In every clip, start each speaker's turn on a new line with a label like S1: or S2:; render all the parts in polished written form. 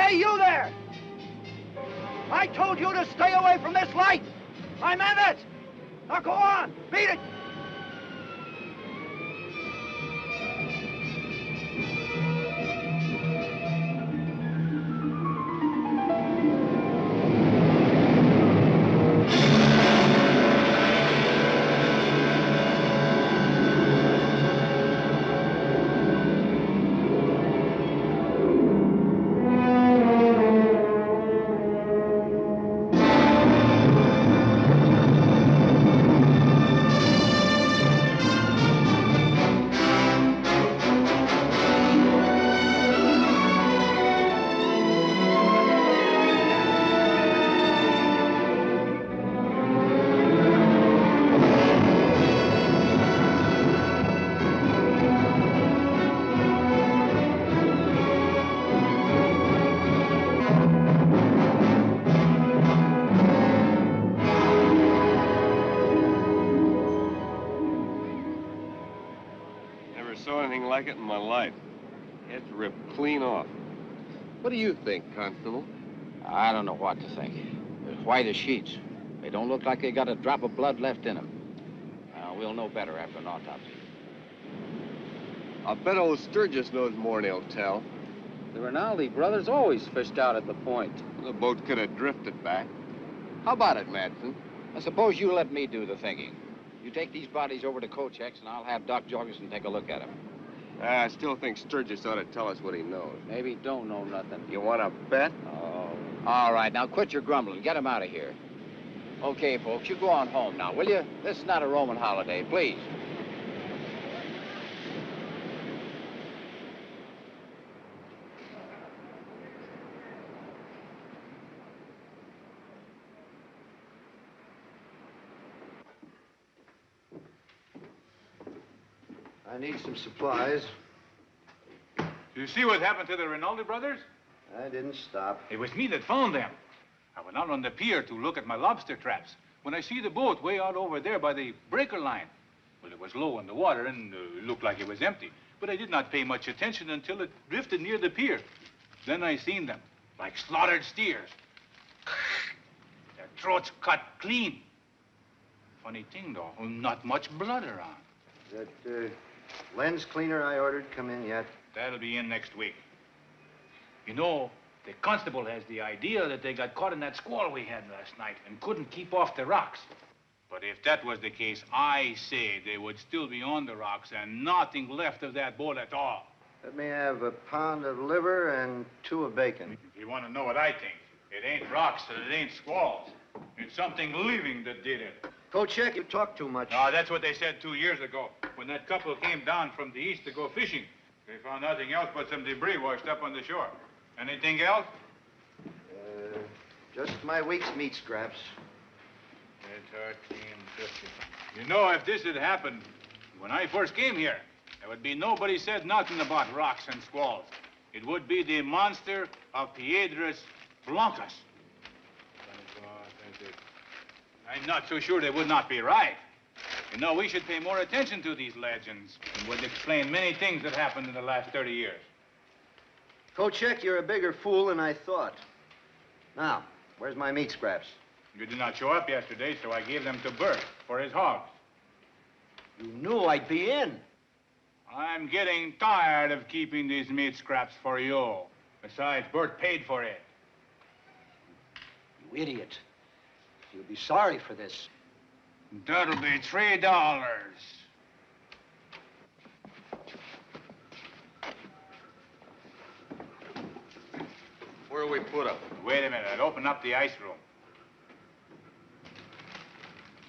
S1: Hey, you there! I told you to stay away from this light! I meant it! Now go on, beat it!
S2: Like it in my life. Head's ripped clean off. What do you think, Constable?
S3: I don't know what to think. They're white as sheets. They don't look like they got a drop of blood left in them. We'll know better after an autopsy.
S2: I'll bet old Sturges knows more than he'll tell.
S4: The Rinaldi brothers always fished out at the point.
S2: The boat could have drifted back. How about it, Matson?
S3: I suppose you let me do the thinking. You take these bodies over to Kochek's, and I'll have Doc Jorgenson take a look at them.
S2: I still think Sturges ought to tell us what he knows.
S4: Maybe he don't know nothing.
S2: You want to bet?
S3: Oh. All right, now quit your grumbling. Get him out of here. Okay, folks, you go on home now, will you? This is not a Roman holiday, please.
S5: I need some supplies.
S6: You see what happened to the Rinaldi brothers?
S5: I didn't stop.
S6: It was me that found them. I went out on the pier to look at my lobster traps. When I see the boat way out over there by the breaker line, well, it was low in the water and looked like it was empty. But I did not pay much attention until it drifted near the pier. Then I seen them, like slaughtered steers. Their throats cut clean. Funny thing, though, not much blood around.
S5: That lens cleaner I ordered come in yet?
S6: That'll be in next week. You know, the constable has the idea that they got caught in that squall we had last night and couldn't keep off the rocks. But if that was the case, I say they would still be on the rocks and nothing left of that boat at all.
S5: Let me have a pound of liver and 2 of bacon.
S6: If you want to know what I think, it ain't rocks and it ain't squalls. It's something living that did it.
S5: Kochek, you talk too much.
S6: No, that's what they said 2 years ago when that couple came down from the east to go fishing. They found nothing else but some debris washed up on the shore. Anything else?
S5: Just my week's meat scraps.
S6: It's 13.50. You know, if this had happened when I first came here, there would be nobody said nothing about rocks and squalls. It would be the monster of Piedras Blancas. I'm not so sure they would not be right. You know, we should pay more attention to these legends. It would explain many things that happened in the last 30 years.
S5: Kochek, you're a bigger fool than I thought. Now, where's my meat scraps?
S6: You did not show up yesterday, so I gave them to Bert for his hogs.
S5: You knew I'd be in.
S6: I'm getting tired of keeping these meat scraps for you. Besides, Bert paid for it.
S5: You idiot. You'll be sorry for this.
S6: That'll be $3.
S2: Where'll we put them?
S6: Wait a minute, I'll open up the ice room.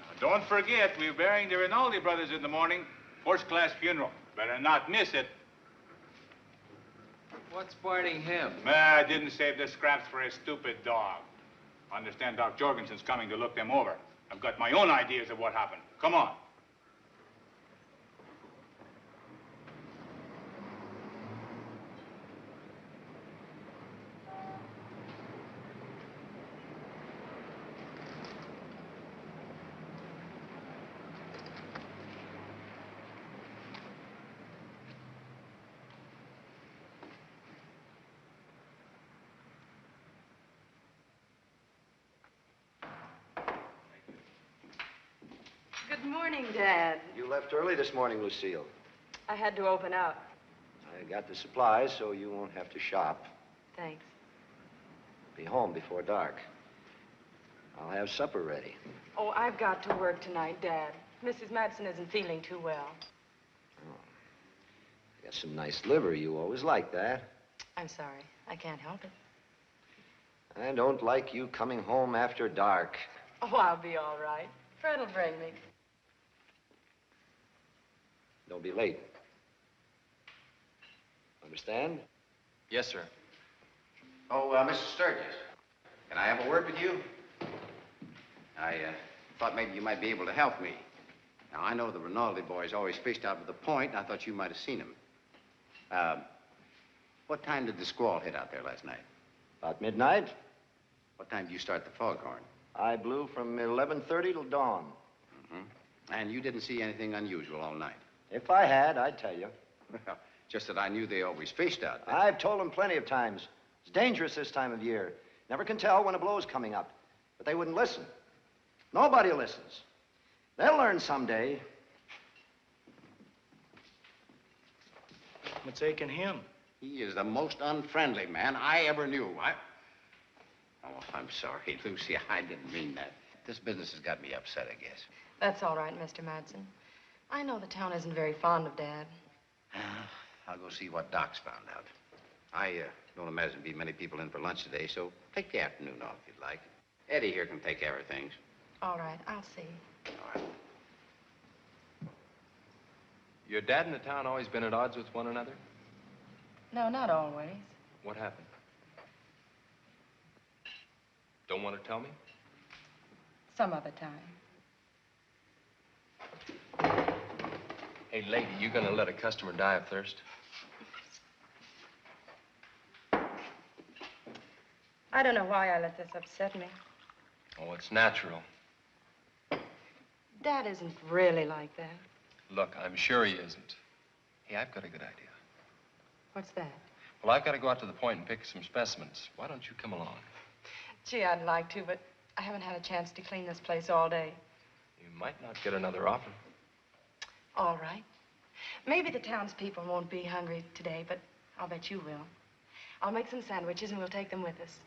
S6: Now, don't forget, we're burying the Rinaldi brothers in the morning. First-class funeral. Better not miss it.
S4: What's biting him?
S6: I didn't save the scraps for a stupid dog. I understand Doc Jorgenson's coming to look them over. I've got my own ideas of what happened. Come on.
S7: Morning, Dad.
S5: You left early this morning, Lucille.
S7: I had to open up.
S5: I got the supplies, so you won't have to shop.
S7: Thanks.
S5: Be home before dark. I'll have supper ready.
S7: Oh, I've got to work tonight, Dad. Mrs. Matson isn't feeling too well.
S5: Oh. Got some nice liver. You always like that.
S7: I'm sorry. I can't help it.
S5: I don't like you coming home after dark.
S7: Oh, I'll be all right. Fred will bring me.
S5: Don't be late. Understand?
S3: Yes, sir. Oh, Mr. Sturges, can I have a word with you? I thought maybe you might be able to help me. Now, I know the Rinaldi boys always fished out to the point, and I thought you might have seen them. What time did the squall hit out there last night?
S5: About midnight.
S3: What time did you start the foghorn?
S5: I blew from 11:30 till dawn.
S3: Mm-hmm. And you didn't see anything unusual all night?
S5: If I had, I'd tell you.
S3: Well, just that I knew they always fished out there.
S5: I've told them plenty of times. It's dangerous this time of year. Never can tell when a blow's coming up. But they wouldn't listen. Nobody listens. They'll learn someday.
S1: What's aching him?
S3: He is the most unfriendly man I ever knew. Oh, I'm sorry, Lucy. I didn't mean that. This business has got me upset, I guess.
S7: That's all right, Mr. Matson. I know the town isn't very fond of Dad.
S3: I'll go see what Doc's found out. I don't imagine there'll be many people in for lunch today, so take the afternoon off if you'd like. Eddie here can take care of things.
S7: All right, I'll see.
S3: All right.
S8: Your dad and the town always been at odds with one another?
S7: No, not always.
S8: What happened? Don't want to tell me?
S7: Some other time.
S8: Hey, lady, you gonna let a customer die of thirst?
S7: I don't know why I let this upset me.
S8: Oh, it's natural.
S7: Dad isn't really like that.
S8: Look, I'm sure he isn't. Hey, I've got a good idea.
S7: What's that?
S8: Well, I've got to go out to the point and pick some specimens. Why don't you come along?
S7: Gee, I'd like to, but I haven't had a chance to clean this place all day.
S8: You might not get another offer.
S7: All right. Maybe the townspeople won't be hungry today, but I'll bet you will. I'll make some sandwiches and we'll take them with us.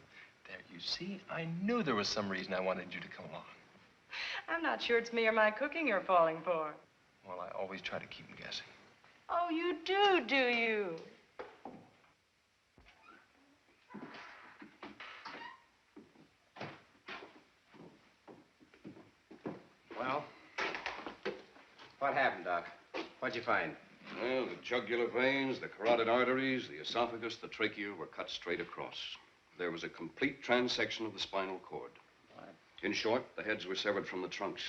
S8: There, you see, I knew there was some reason I wanted you to come along.
S7: I'm not sure it's me or my cooking you're falling for.
S8: Well, I always try to keep them guessing.
S7: Oh, you do you?
S3: Well, what happened, Doc? What'd you find?
S2: Well, the jugular veins, the carotid arteries, the esophagus, the trachea were cut straight across. There was a complete transection of the spinal cord.
S3: What?
S2: In short, the heads were severed from the trunks.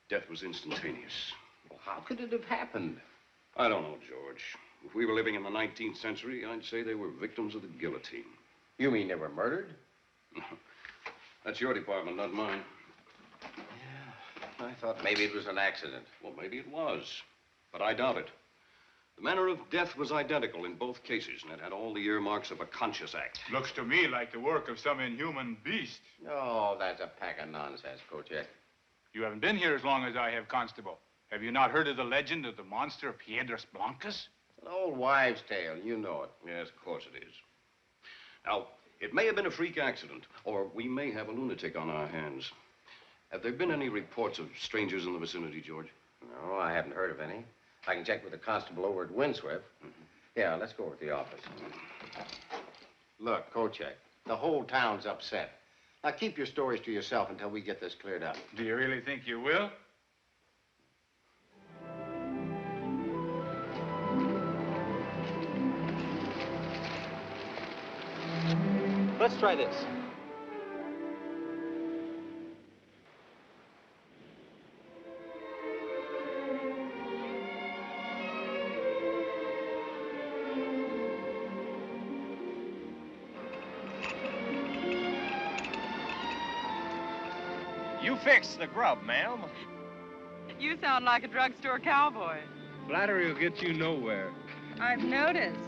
S2: Death was instantaneous.
S3: Well, how could it have happened?
S2: I don't know, George. If we were living in the 19th century, I'd say they were victims of the guillotine.
S3: You mean they were murdered?
S2: That's your department, not mine.
S3: Yeah, I thought maybe it was an accident.
S2: Well, maybe it was, but I doubt it. The manner of death was identical in both cases, and it had all the earmarks of a conscious act.
S6: Looks to me like the work of some inhuman beast.
S3: Oh, that's a pack of nonsense, Kochek.
S6: You haven't been here as long as I have, Constable. Have you not heard of the legend of the monster Piedras Blancas?
S3: An old wives' tale, you know it.
S2: Yes, of course it is. Now, it may have been a freak accident, or we may have a lunatic on our hands. Have there been any reports of strangers in the vicinity, George?
S3: No, I haven't heard of any. I can check with the constable over at Windswift. Yeah, let's go over to the office. Look, Kochek, the whole town's upset. Now, keep your stories to yourself until we get this cleared up.
S6: Do you really think you will?
S4: Let's try this.
S9: You fixed the grub, ma'am.
S7: You sound like a drugstore cowboy.
S8: Flattery will get you nowhere.
S7: I've noticed.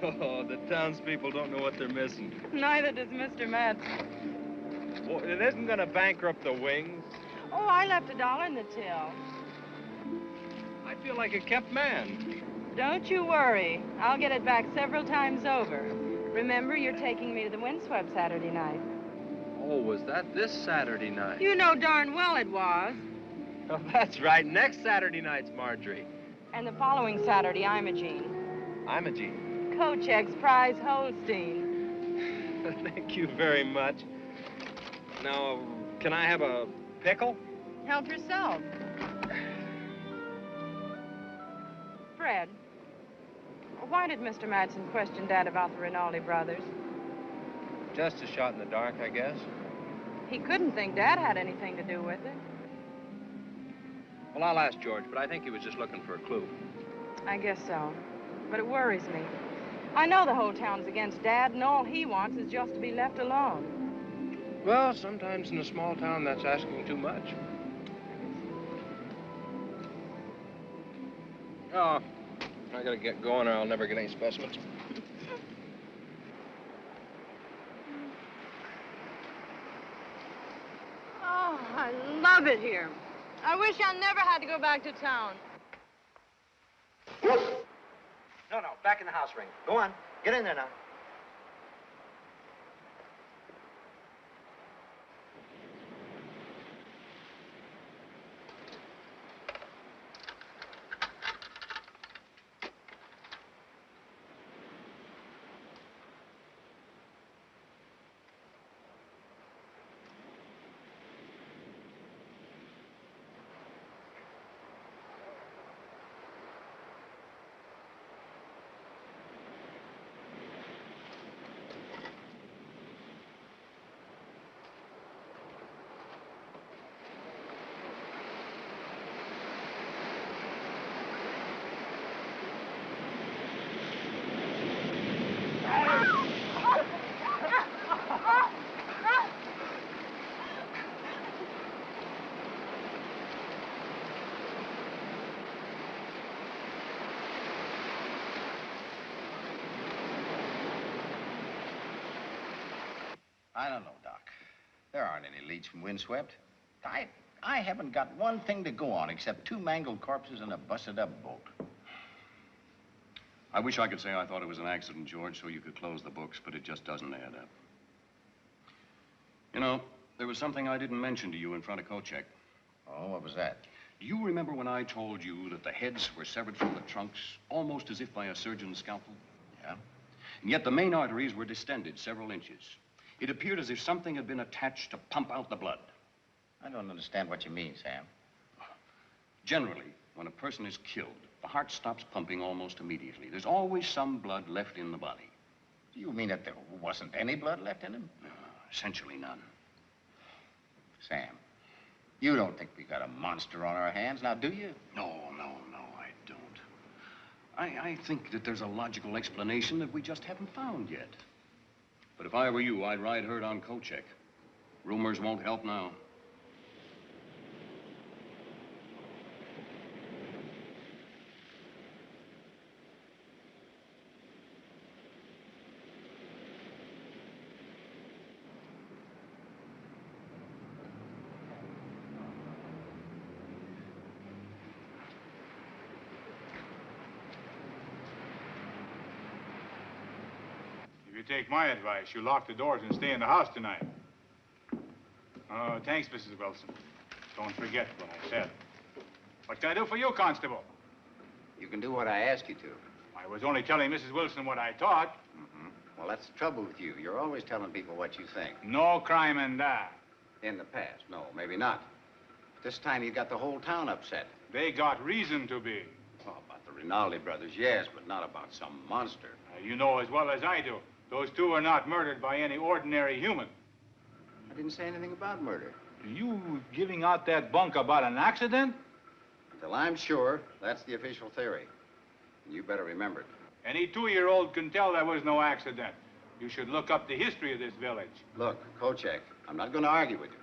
S8: Oh, the townspeople don't know what they're missing.
S7: Neither does Mr. Matson.
S9: Well, it isn't going to bankrupt the wings.
S7: Oh, I left $1 in the till.
S8: I feel like a kept man.
S7: Don't you worry. I'll get it back several times over. Remember, you're taking me to the windswept Saturday night.
S4: Oh, was that this Saturday night?
S7: You know darn well it was.
S8: Oh, that's right. Next Saturday night's Marjorie.
S7: And the following Saturday, I'm a Jeanne.
S8: I'm a Jeanne.
S7: Kochek's prize Holstein.
S8: Thank you very much. Now, can I have a pickle?
S7: Help yourself. Fred, why did Mr. Matson question Dad about the Rinaldi brothers?
S8: Just a shot in the dark, I guess.
S7: He couldn't think Dad had anything to do with it.
S4: Well, I'll ask George, but I think he was just looking for a clue.
S7: I guess so. But it worries me. I know the whole town's against Dad, and all he wants is just to be left alone.
S4: Well, sometimes in a small town, that's asking too much. Oh, I gotta get going or I'll never get any specimens.
S7: Oh, I love it here. I wish I never had to go back to town.
S5: No, back in the house ring. Go on. Get in there now.
S3: I don't know, Doc. There aren't any leads from windswept. I haven't got one thing to go on except 2 mangled corpses and a busted-up boat.
S2: I wish I could say I thought it was an accident, George, so you could close the books, but it just doesn't add up. You know, there was something I didn't mention to you in front of Kochek.
S3: Oh, what was that?
S2: Do you remember when I told you that the heads were severed from the trunks, almost as if by a surgeon's scalpel?
S3: Yeah?
S2: And yet the main arteries were distended several inches. It appeared as if something had been attached to pump out the blood.
S3: I don't understand what you mean, Sam.
S2: Generally, when a person is killed, the heart stops pumping almost immediately. There's always some blood left in the body.
S3: Do you mean that there wasn't any blood left in him?
S2: No, essentially none.
S3: Sam, you don't think we got a monster on our hands, now do you?
S2: No, I don't. I think that there's a logical explanation that we just haven't found yet. But if I were you, I'd ride herd on Kochek. Rumors won't help now.
S6: If you take my advice, you lock the doors and stay in the house tonight. Oh, thanks, Mrs. Wilson. Don't forget what I said. What can I do for you, Constable?
S3: You can do what I ask you to.
S6: I was only telling Mrs. Wilson what I thought.
S3: Mm-hmm. Well, that's the trouble with you. You're always telling people what you think.
S6: No crime in that.
S3: In the past, no, maybe not. This time you got the whole town upset.
S6: They got reason to be.
S3: Oh, about the Rinaldi brothers, yes, but not about some monster.
S6: You know as well as I do. Those two are not murdered by any ordinary human.
S3: I didn't say anything about murder.
S6: You giving out that bunk about an accident?
S3: Until I'm sure, that's the official theory. And you better remember it.
S6: Any 2-year-old can tell there was no accident. You should look up the history of this village.
S3: Look, Kochek, I'm not going to argue with you.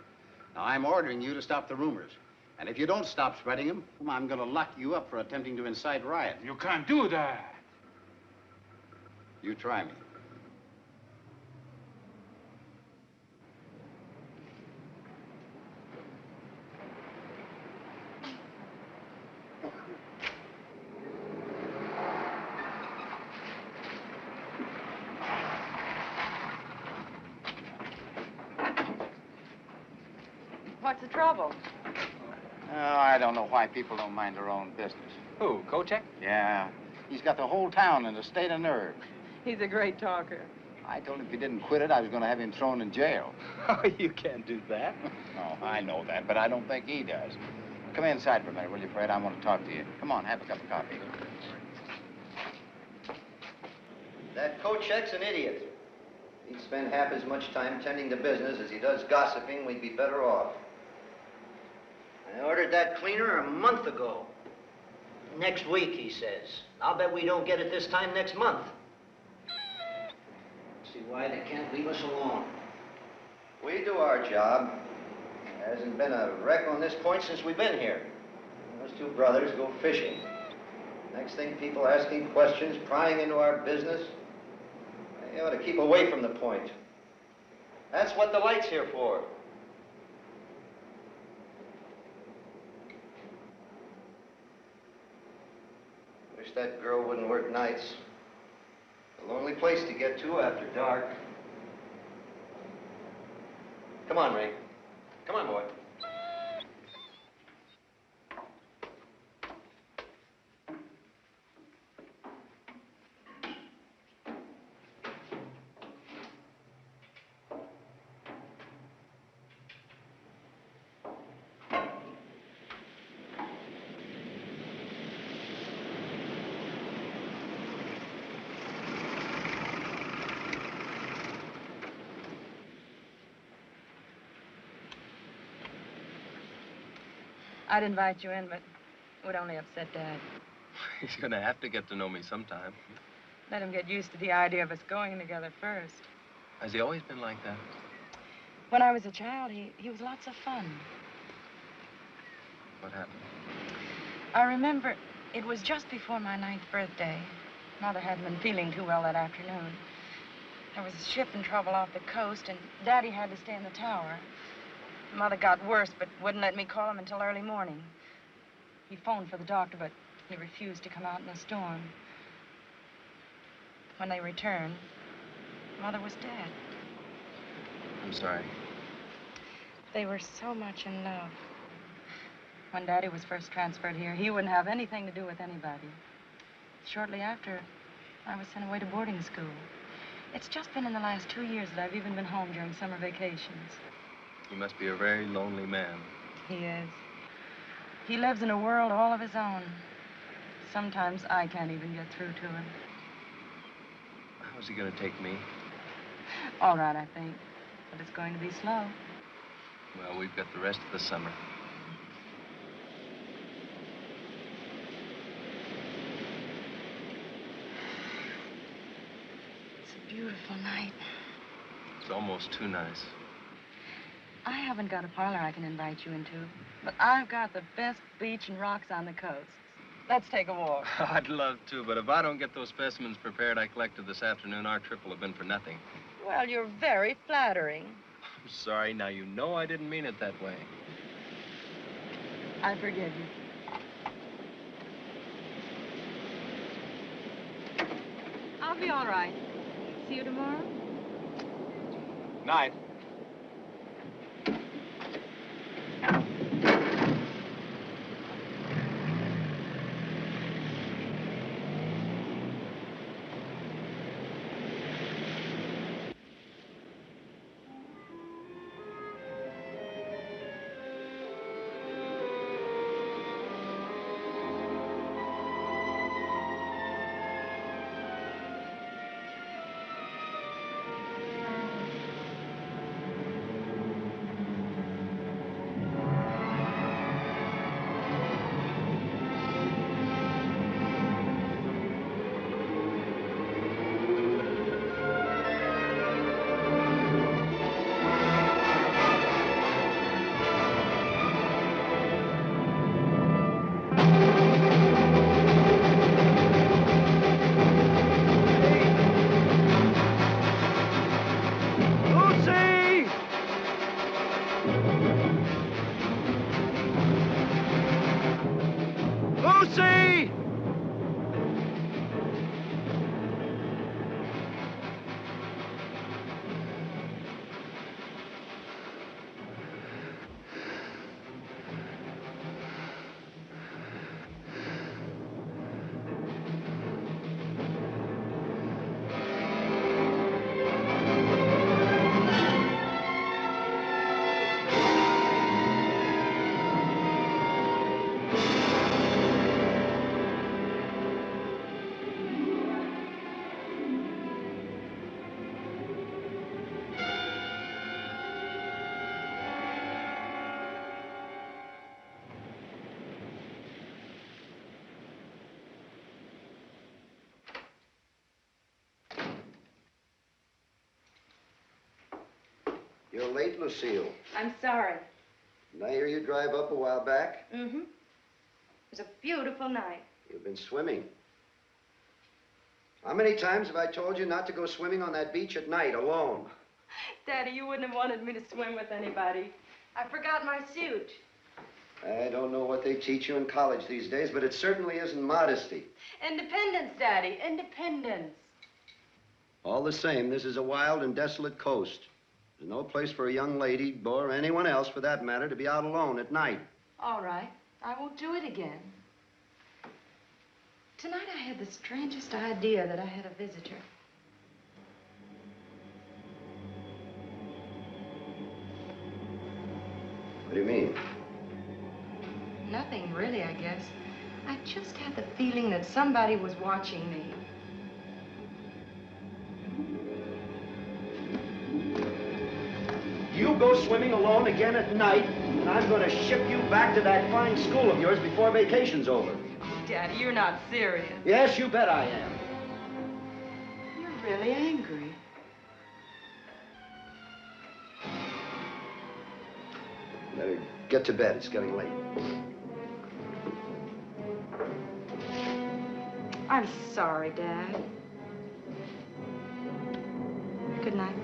S3: Now, I'm ordering you to stop the rumors. And if you don't stop spreading them, I'm going to lock you up for attempting to incite riot.
S6: You can't do that.
S3: You try me.
S7: What's the trouble?
S3: Oh, I don't know why people don't mind their own business.
S8: Who, Kochek?
S3: Yeah, he's got the whole town in a state of nerve.
S7: He's a great talker.
S3: I told him if he didn't quit it, I was going to have him thrown in jail.
S8: Oh, you can't do that.
S3: No, I know that, but I don't think he does. Come inside for a minute, will you, Fred? I want to talk to you. Come on, have a cup of coffee.
S5: That Kochek's an idiot. If he'd spend half as much time tending to business as he does gossiping, we'd be better off. I ordered that cleaner a month ago. Next week, he says. I'll bet we don't get it this time next month. See why they can't leave us alone. We do our job. There hasn't been a wreck on this point since we've been here. Those two brothers go fishing. Next thing, people asking questions, prying into our business. They ought to keep away from the point. That's what the light's here for. Wish that girl wouldn't work nights. A lonely place to get to after dark. Come on, Ray. Come on, boy.
S7: I'd invite you in, but it would only upset Dad.
S8: He's gonna have to get to know me sometime.
S7: Let him get used to the idea of us going together first.
S8: Has he always been like that?
S7: When I was a child, he was lots of fun.
S8: What happened?
S7: I remember it was just before my 9th birthday. Mother hadn't been feeling too well that afternoon. There was a ship in trouble off the coast, and Daddy had to stay in the tower. Mother got worse, but wouldn't let me call him until early morning. He phoned for the doctor, but he refused to come out in the storm. When they returned, Mother was dead.
S8: I'm sorry.
S7: They were so much in love. When Daddy was first transferred here, he wouldn't have anything to do with anybody. Shortly after, I was sent away to boarding school. It's just been in the last 2 years that I've even been home during summer vacations.
S8: He must be a very lonely man.
S7: He is. He lives in a world all of his own. Sometimes I can't even get through to him.
S8: How's he gonna take me?
S7: All right, I think. But it's going to be slow.
S8: Well, we've got the rest of the summer.
S7: It's a beautiful night.
S8: It's almost too nice.
S7: I haven't got a parlor I can invite you into, but I've got the best beach and rocks on the coast. Let's take a walk.
S8: I'd love to, but if I don't get those specimens prepared I collected this afternoon, our trip will have been for nothing.
S7: Well, you're very flattering.
S8: I'm sorry. Now, you know I didn't mean it that way.
S7: I forgive you. I'll be all right. See you tomorrow?
S8: Night.
S5: You're late, Lucille.
S7: I'm sorry.
S5: Did I hear you drive up a while back?
S7: Mm-hmm. It was a beautiful night.
S5: You've been swimming. How many times have I told you not to go swimming on that beach at night alone?
S7: Daddy, you wouldn't have wanted me to swim with anybody. I forgot my suit.
S5: I don't know what they teach you in college these days, but it certainly isn't modesty.
S7: Independence, Daddy, independence.
S5: All the same, this is a wild and desolate coast. There's no place for a young lady, or anyone else for that matter, to be out alone at night.
S7: All right, I won't do it again. Tonight I had the strangest idea that I had a visitor.
S5: What do you mean?
S7: Nothing really, I guess. I just had the feeling that somebody was watching me.
S5: You go swimming alone again at night, and I'm going to ship you back to that fine school of yours before vacation's over.
S7: Daddy, you're not serious.
S5: Yes, you bet I am.
S7: You're really angry.
S5: Better get to bed. It's getting late.
S7: I'm sorry, Dad. Good night.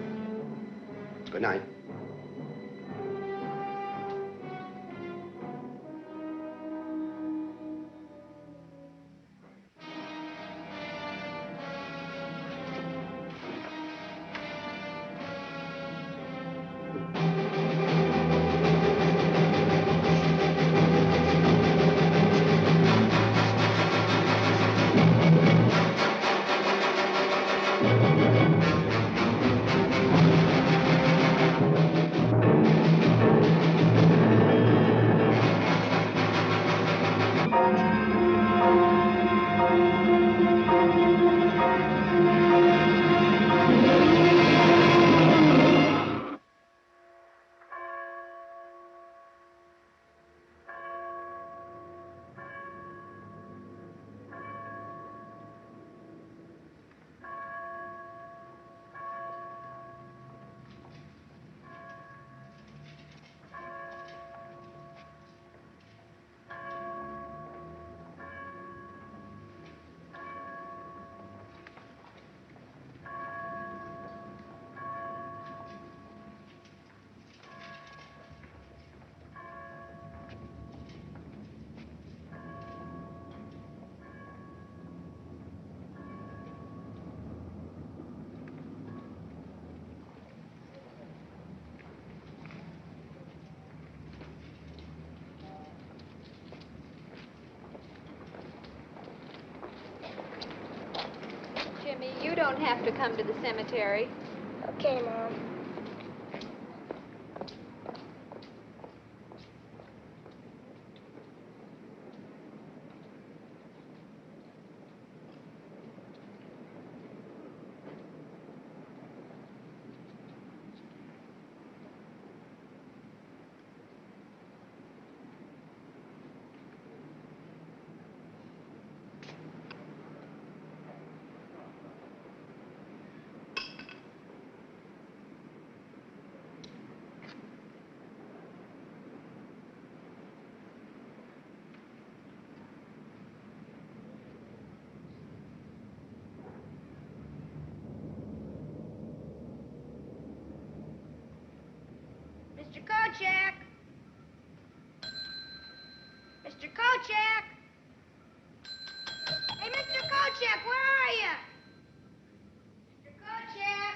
S5: Good night.
S10: Jimmy, you don't have to come to the cemetery.
S11: Okay, Mom.
S12: Mr. Kochek! Mr. Kochek! Hey, Mr. Kochek, where are you? Mr. Kochek!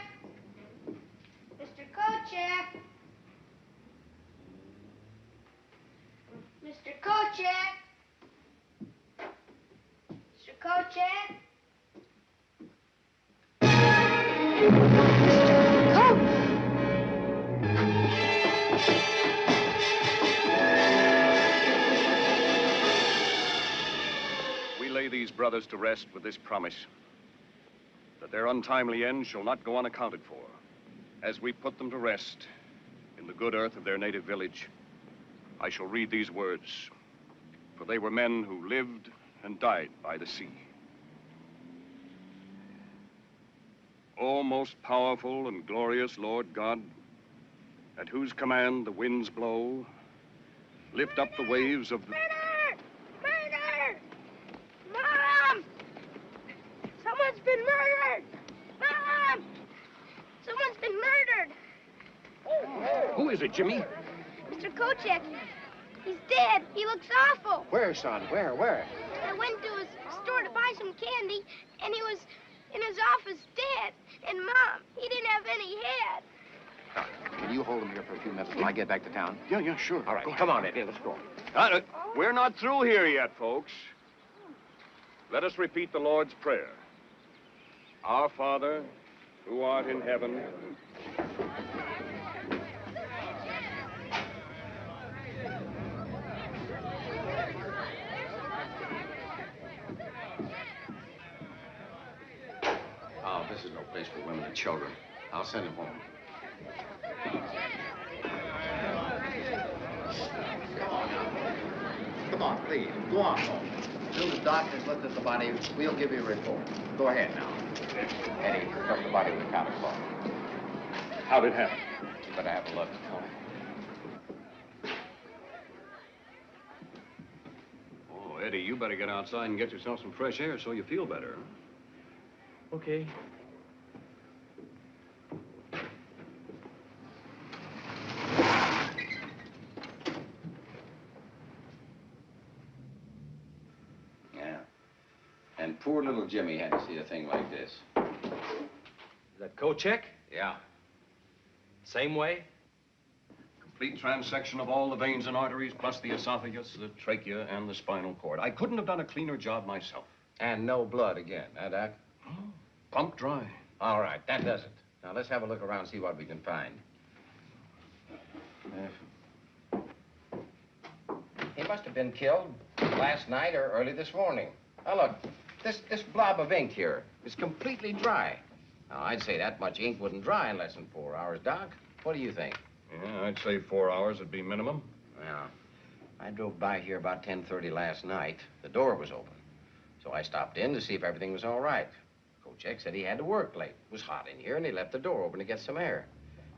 S12: Mr. Kochek! Mr. Kochek! Mr. Kochek!
S2: These brothers to rest with this promise, that their untimely end shall not go unaccounted for, as we put them to rest in the good earth of their native village. I shall read these words, for they were men who lived and died by the sea. O most powerful and glorious Lord God, at whose command the winds blow, lift up the waves of the...
S12: Murder! Murder! Mom! Someone's been murdered! Mom! Someone's been murdered!
S2: Who is it, Jimmy?
S12: Mr. Kochek. He's dead. He looks awful.
S3: Where, son? Where?
S12: I went to his store to buy some candy, and he was in his office dead. And Mom, he didn't have any head.
S3: Can you hold him here for a few minutes till I get back to town?
S2: Yeah, sure.
S3: All right, come on, Eddie, let's go.
S2: We're not through here yet, folks. Let us repeat the Lord's Prayer. Our Father, who art in heaven...
S3: Oh, this is no place for women and children. I'll send him home. Come on, please. Go on home. As soon as the doctor's looked at the body, we'll give you a report. Go ahead now. Eddie, pick up the body with counter cloth.
S2: How'd it happen?
S3: You better have a look.
S2: Oh, Eddie, you better get outside and get yourself some fresh air so you feel better.
S8: Okay.
S3: Yeah. And poor little Jimmy had to see a thing like this.
S8: Is that Kochek?
S3: Yeah.
S8: Same way?
S2: Complete transection of all the veins and arteries, plus the esophagus, the trachea, and the spinal cord. I couldn't have done a cleaner job myself.
S3: And no blood again, huh, Doc?
S2: Pumped dry.
S3: All right, that does it. Now, let's have a look around and see what we can find. He must have been killed last night or early this morning. Now, look, this blob of ink here is completely dry. Now, I'd say that much ink wouldn't dry in less than 4 hours, Doc. What do you think?
S2: Yeah, I'd say 4 hours would be minimum.
S3: Well, I drove by here about 10:30 last night. The door was open. So I stopped in to see if everything was all right. Kochek said he had to work late. It was hot in here, and he left the door open to get some air.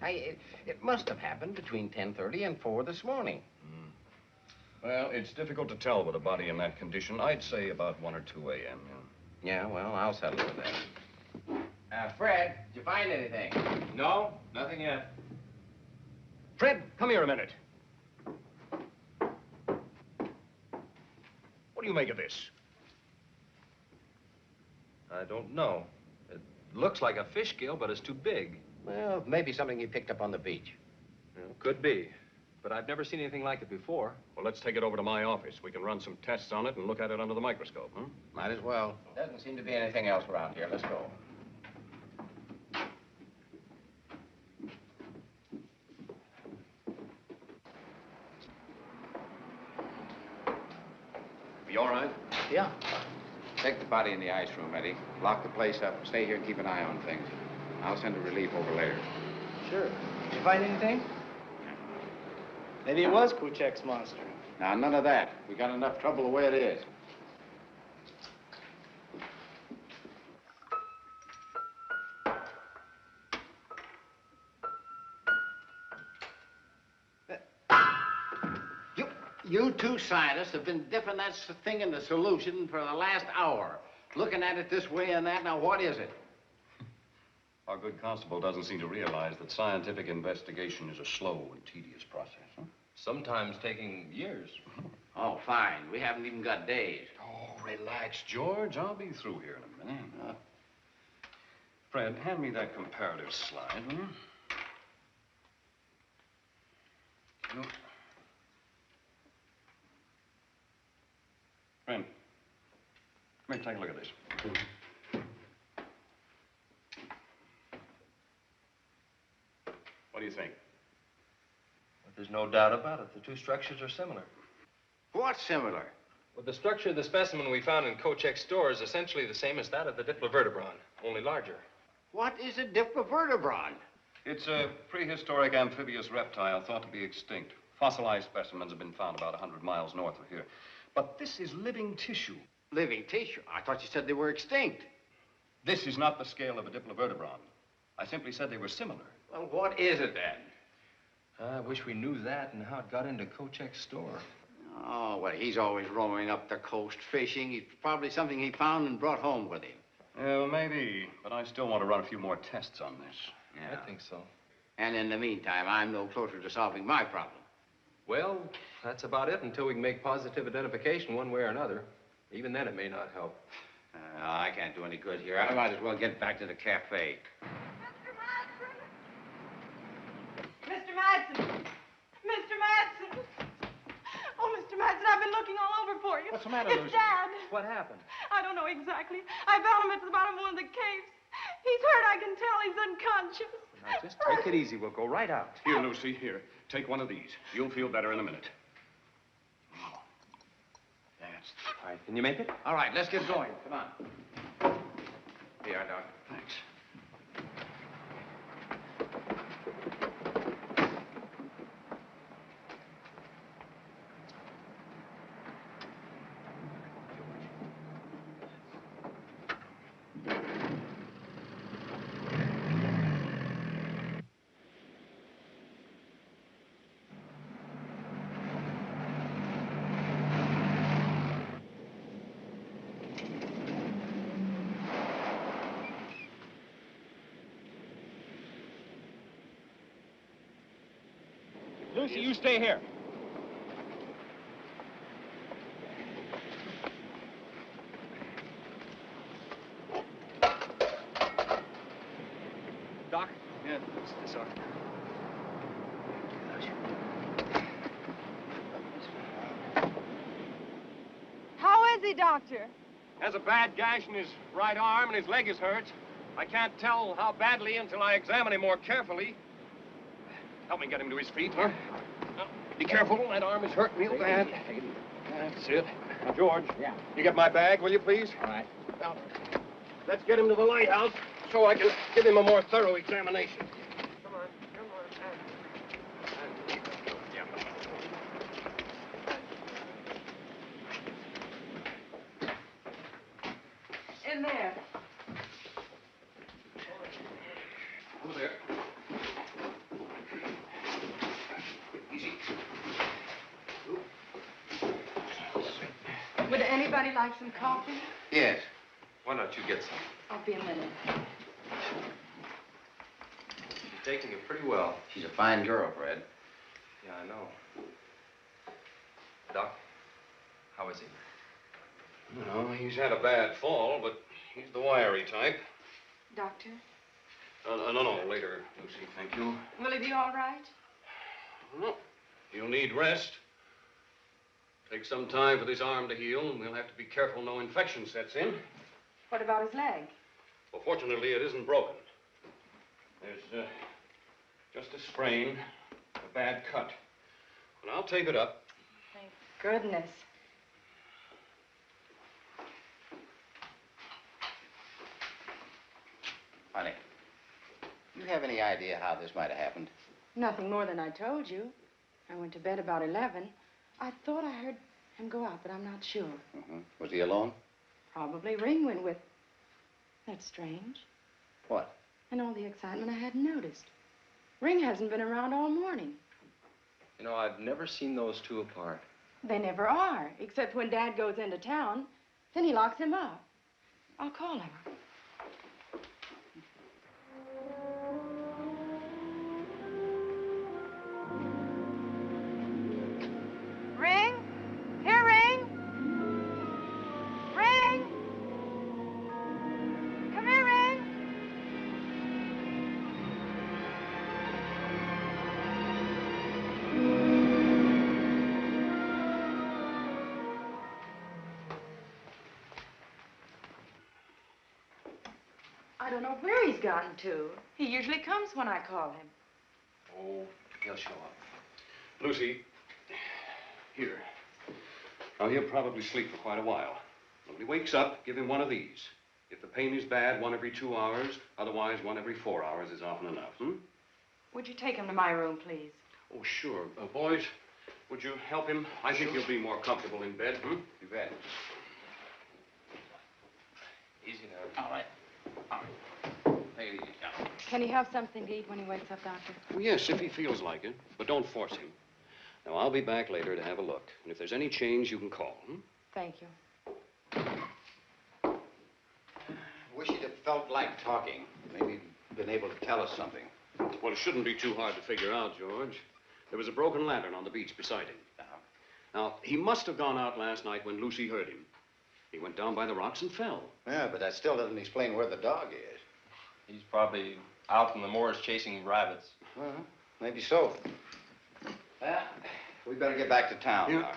S3: It must have happened between 10:30 and 4 this morning.
S2: Well, it's difficult to tell with a body in that condition. I'd say about 1 or 2 a.m.
S3: Yeah, well, I'll settle with that. Fred, did you find anything?
S8: No, nothing yet.
S2: Fred, come here a minute. What do you make of this?
S8: I don't know. It looks like a fish gill, but it's too big.
S3: Well, maybe something he picked up on the beach.
S8: Well, could be. But I've never seen anything like it before.
S2: Well, let's take it over to my office. We can run some tests on it and look at it under the microscope, huh?
S3: Might as well. Doesn't seem to be anything else around here. Let's go.
S2: You all right?
S5: Yeah.
S3: Take the body in the ice room, Eddie. Lock the place up. Stay here and keep an eye on things. I'll send a relief over later.
S5: Sure. Did you find anything? Maybe it was Kochek's monster.
S3: Now, none of that. We got enough trouble the way it is. You two scientists have been dipping that thing in the solution for the last hour. Looking at it this way and that. Now, what is it?
S2: Our good constable doesn't seem to realize that scientific investigation is a slow and tedious process, huh?
S8: Sometimes taking years.
S3: Oh, fine. We haven't even got days.
S2: Oh, relax, George. I'll be through here in a minute. Fred, hand me that comparative slide, will you? No. Fred, come here, take a look at this. What do you think?
S8: But there's no doubt about it. The two structures are similar.
S3: What's similar?
S8: Well, the structure of the specimen we found in Kochek's store is essentially the same as that of the diplovertebron, only larger.
S3: What is a diplovertebron?
S2: It's a prehistoric amphibious reptile thought to be extinct. Fossilized specimens have been found about 100 miles north of here. But this is living tissue.
S3: Living tissue? I thought you said they were extinct.
S2: This is not the scale of a diplovertebron. I simply said they were similar.
S3: Well, what is it then?
S8: I wish we knew that and how it got into Kochek's store.
S3: Oh, well, he's always roaming up the coast fishing. It's probably something he found and brought home with him.
S2: Well, maybe, but I still want to run a few more tests on this.
S3: Yeah.
S8: I think so.
S3: And in the meantime, I'm no closer to solving my problem.
S8: Well, that's about it until we can make positive identification one way or another. Even then, it may not help.
S3: I can't do any good here. I might as well get back to the cafe.
S7: Mr. Matson! Mr. Matson! Oh, Mr. Matson, I've been looking all over for you.
S8: What's the matter,
S7: It's
S8: Lucy?
S7: Dad.
S8: What happened?
S7: I don't know exactly. I found him at the bottom of one of the caves. He's hurt, I can tell. He's unconscious.
S8: Now, just take it easy. We'll go right out.
S2: Here, Lucy, here. Take one of these. You'll feel better in a minute.
S3: That's...
S8: All right, can you make it?
S3: All right, let's get going. Come on. Here, Doc.
S2: Thanks.
S9: Lucy, you stay here. Doc?
S2: Yeah, this are.
S7: How is he, Doctor?
S9: Has a bad gash in his right arm and his leg is hurt. I can't tell how badly until I examine him more carefully. Help me get him to his feet, huh? Now, be careful, that arm is hurt real bad. That's it. Now, George. Yeah. You get my bag, will you, please?
S5: All right.
S9: Now, let's get him to the lighthouse so I can give him a more thorough examination. Come on, come on.
S7: In there.
S2: Over there. Easy.
S7: Would anybody like some coffee?
S3: Yes.
S8: Why don't you get some?
S7: I'll be a minute.
S8: She's taking it pretty well.
S3: She's a fine girl, Fred.
S8: Yeah, I know. Doc, how is he?
S2: No, he's had a bad fall, but he's the wiry type.
S7: Doctor?
S2: No, later, Lucy, thank you.
S7: Will he be all right?
S2: No, he'll need rest. Take some time for this arm to heal, and we'll have to be careful no infection sets in.
S7: What about his leg?
S2: Well, fortunately, it isn't broken. There's just a sprain, a bad cut. But I'll tape it up.
S7: Thank goodness.
S3: Honey, you have any idea how this might have happened?
S7: Nothing more than I told you. I went to bed about 11. I thought I heard him go out, but I'm not sure.
S3: Mm-hmm. Was he alone?
S7: Probably Ring went with. That's strange.
S3: What?
S7: And all the excitement I hadn't noticed. Ring hasn't been around all morning.
S8: You know, I've never seen those two apart.
S7: They never are, except when Dad goes into town. Then he locks him up. I'll call him. Ring? Here, Ring? Ring? Come here, Ring. I don't know where he's gotten to. He usually comes when I call him.
S2: Oh, he'll show up. Lucy, here. Now, he'll probably sleep for quite a while. When he wakes up, give him one of these. If the pain is bad, 1 every 2 hours. Otherwise, 1 every 4 hours is often enough,
S7: Would you take him to my room, please?
S2: Oh, sure. Boys, would you help him? I think he'll be more comfortable in bed,
S3: You bet.
S8: Easy now.
S3: All right. All right. Take it easy, now.
S7: Can he have something to eat when he wakes up, Doctor?
S2: Well, yes, if he feels like it, but don't force him. Now, I'll be back later to have a look. And if there's any change, you can call.
S7: Thank you.
S3: Wish you'd have felt like talking. Maybe been able to tell us something.
S2: Well, it shouldn't be too hard to figure out, George. There was a broken lantern on the beach beside him. Now, he must have gone out last night when Lucy heard him. He went down by the rocks and fell.
S3: Yeah, but that still doesn't explain where the dog is.
S8: He's probably out in the moors chasing rabbits.
S3: Well, maybe so. Well, we better get back to town.
S2: Yeah.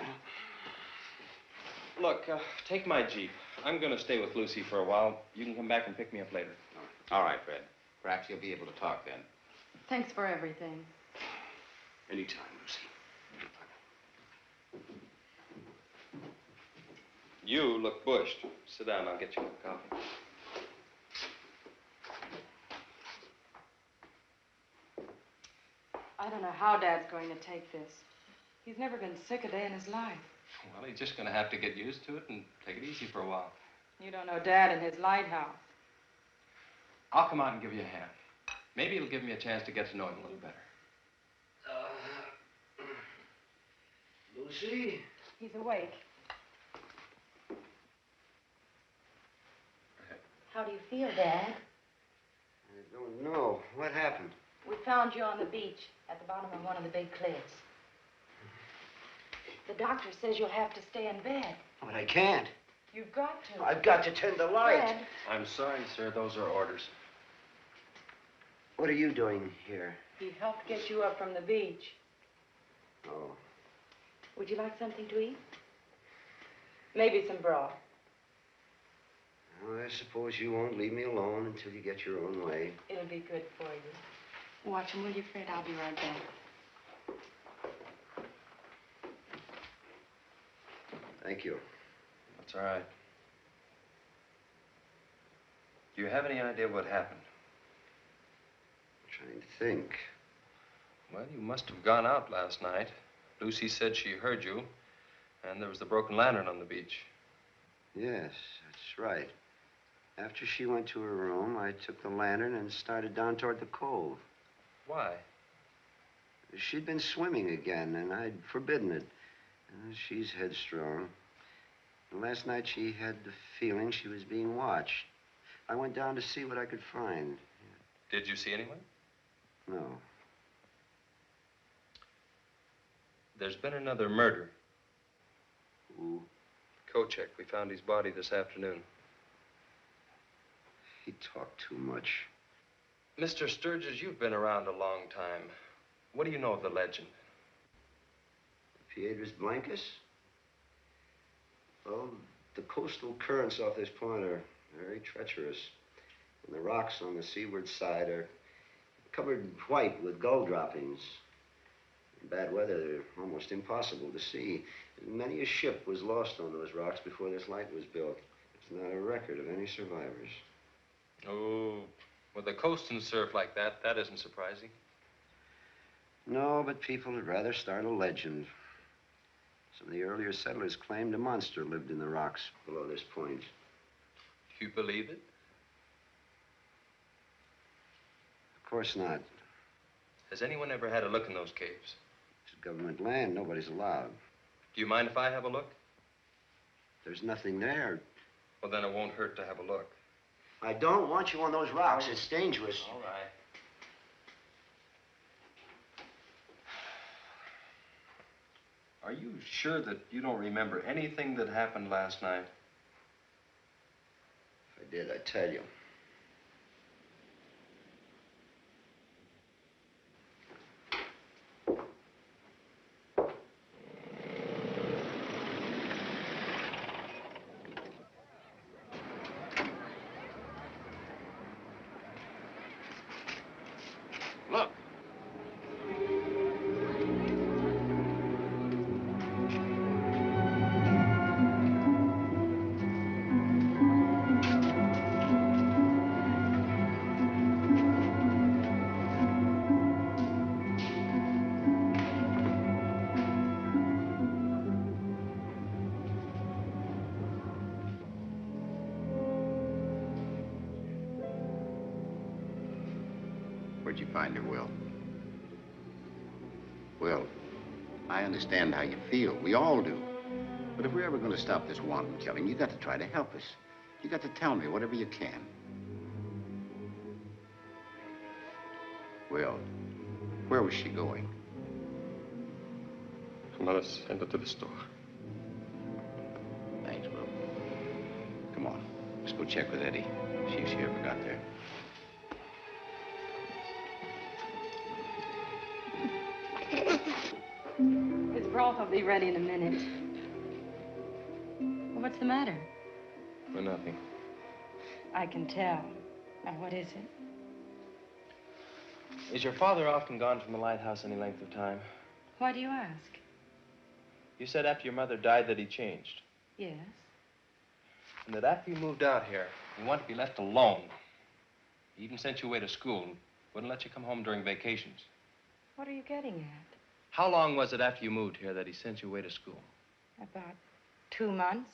S8: Look, take my Jeep. I'm going to stay with Lucy for a while. You can come back and pick me up later.
S3: All right, Fred. Perhaps you'll be able to talk then.
S7: Thanks for everything.
S2: Anytime, Lucy.
S8: You look bushed. Sit down, I'll get you a coffee.
S7: I don't know how Dad's going to take this. He's never been sick a day in his life.
S8: Well, he's just going to have to get used to it and take it easy for a while.
S7: You don't know Dad and his lighthouse.
S8: I'll come out and give you a hand. Maybe it'll give me a chance to get to know him a little better.
S1: Lucy?
S7: He's awake. How do you feel, Dad?
S5: I don't know. What happened?
S7: We found you on the beach at the bottom of one of the big cliffs. The doctor says you'll have to stay in bed.
S5: But I can't.
S7: You've got to.
S5: I've got to tend the light.
S7: Fred.
S8: I'm sorry, sir. Those are orders.
S5: What are you doing here?
S7: He helped get you up from the beach.
S5: Oh.
S7: Would you like something to eat? Maybe some broth.
S5: Well, I suppose you won't leave me alone until you get your own way.
S7: It'll be good for you. Watch him, will you, Fred? I'll be right back.
S5: Thank you.
S8: That's all right. Do you have any idea what happened?
S5: I'm trying to think.
S8: Well, you must have gone out last night. Lucy said she heard you, and there was the broken lantern on the beach.
S5: Yes, that's right. After she went to her room, I took the lantern and started down toward the cove.
S8: Why?
S5: She'd been swimming again, and I'd forbidden it. She's headstrong. And last night she had the feeling she was being watched. I went down to see what I could find.
S8: Did you see anyone?
S5: No.
S8: There's been another murder.
S5: Who?
S8: Kochek. We found his body this afternoon.
S5: He talked too much.
S8: Mr. Sturges, you've been around a long time. What do you know of the legend?
S5: Piedras Blancas? Well, the coastal currents off this point are very treacherous. And the rocks on the seaward side are covered white with gull droppings. In bad weather, they're almost impossible to see. Many a ship was lost on those rocks before this light was built. There's not a record of any survivors.
S8: Oh, with the coast and surf like that, that isn't surprising.
S5: No, but people would rather start a legend. Some of the earlier settlers claimed a monster lived in the rocks below this point.
S8: You believe it?
S5: Of course not.
S8: Has anyone ever had a look in those caves?
S5: It's government land. Nobody's allowed.
S8: Do you mind if I have a look?
S5: There's nothing there.
S8: Well, then it won't hurt to have a look.
S5: I don't want you on those rocks. It's dangerous.
S8: All right. Are you sure that you don't remember anything that happened last night?
S5: If I did, I'd tell you.
S2: Look.
S3: Where'd you find her, Will? Will, I understand how you feel. We all do. But if we're ever going to stop this wanton killing, you got to try to help us. You got to tell me whatever you can. Will, where was she going?
S8: Her mother sent her to the store.
S3: Thanks, Will. Come on, let's go check with Eddie. See if she ever got there.
S7: His broth will be ready in a minute. Well, what's the matter?
S8: Well, nothing.
S7: I can tell. Now, what is it?
S8: Is your father often gone from the lighthouse any length of time?
S7: Why do you ask?
S8: You said after your mother died that he changed.
S7: Yes.
S8: And that after you moved out here, you wanted to be left alone. He even sent you away to school and wouldn't let you come home during vacations.
S7: What are you getting at?
S8: How long was it after you moved here that he sent you away to school?
S7: About 2 months.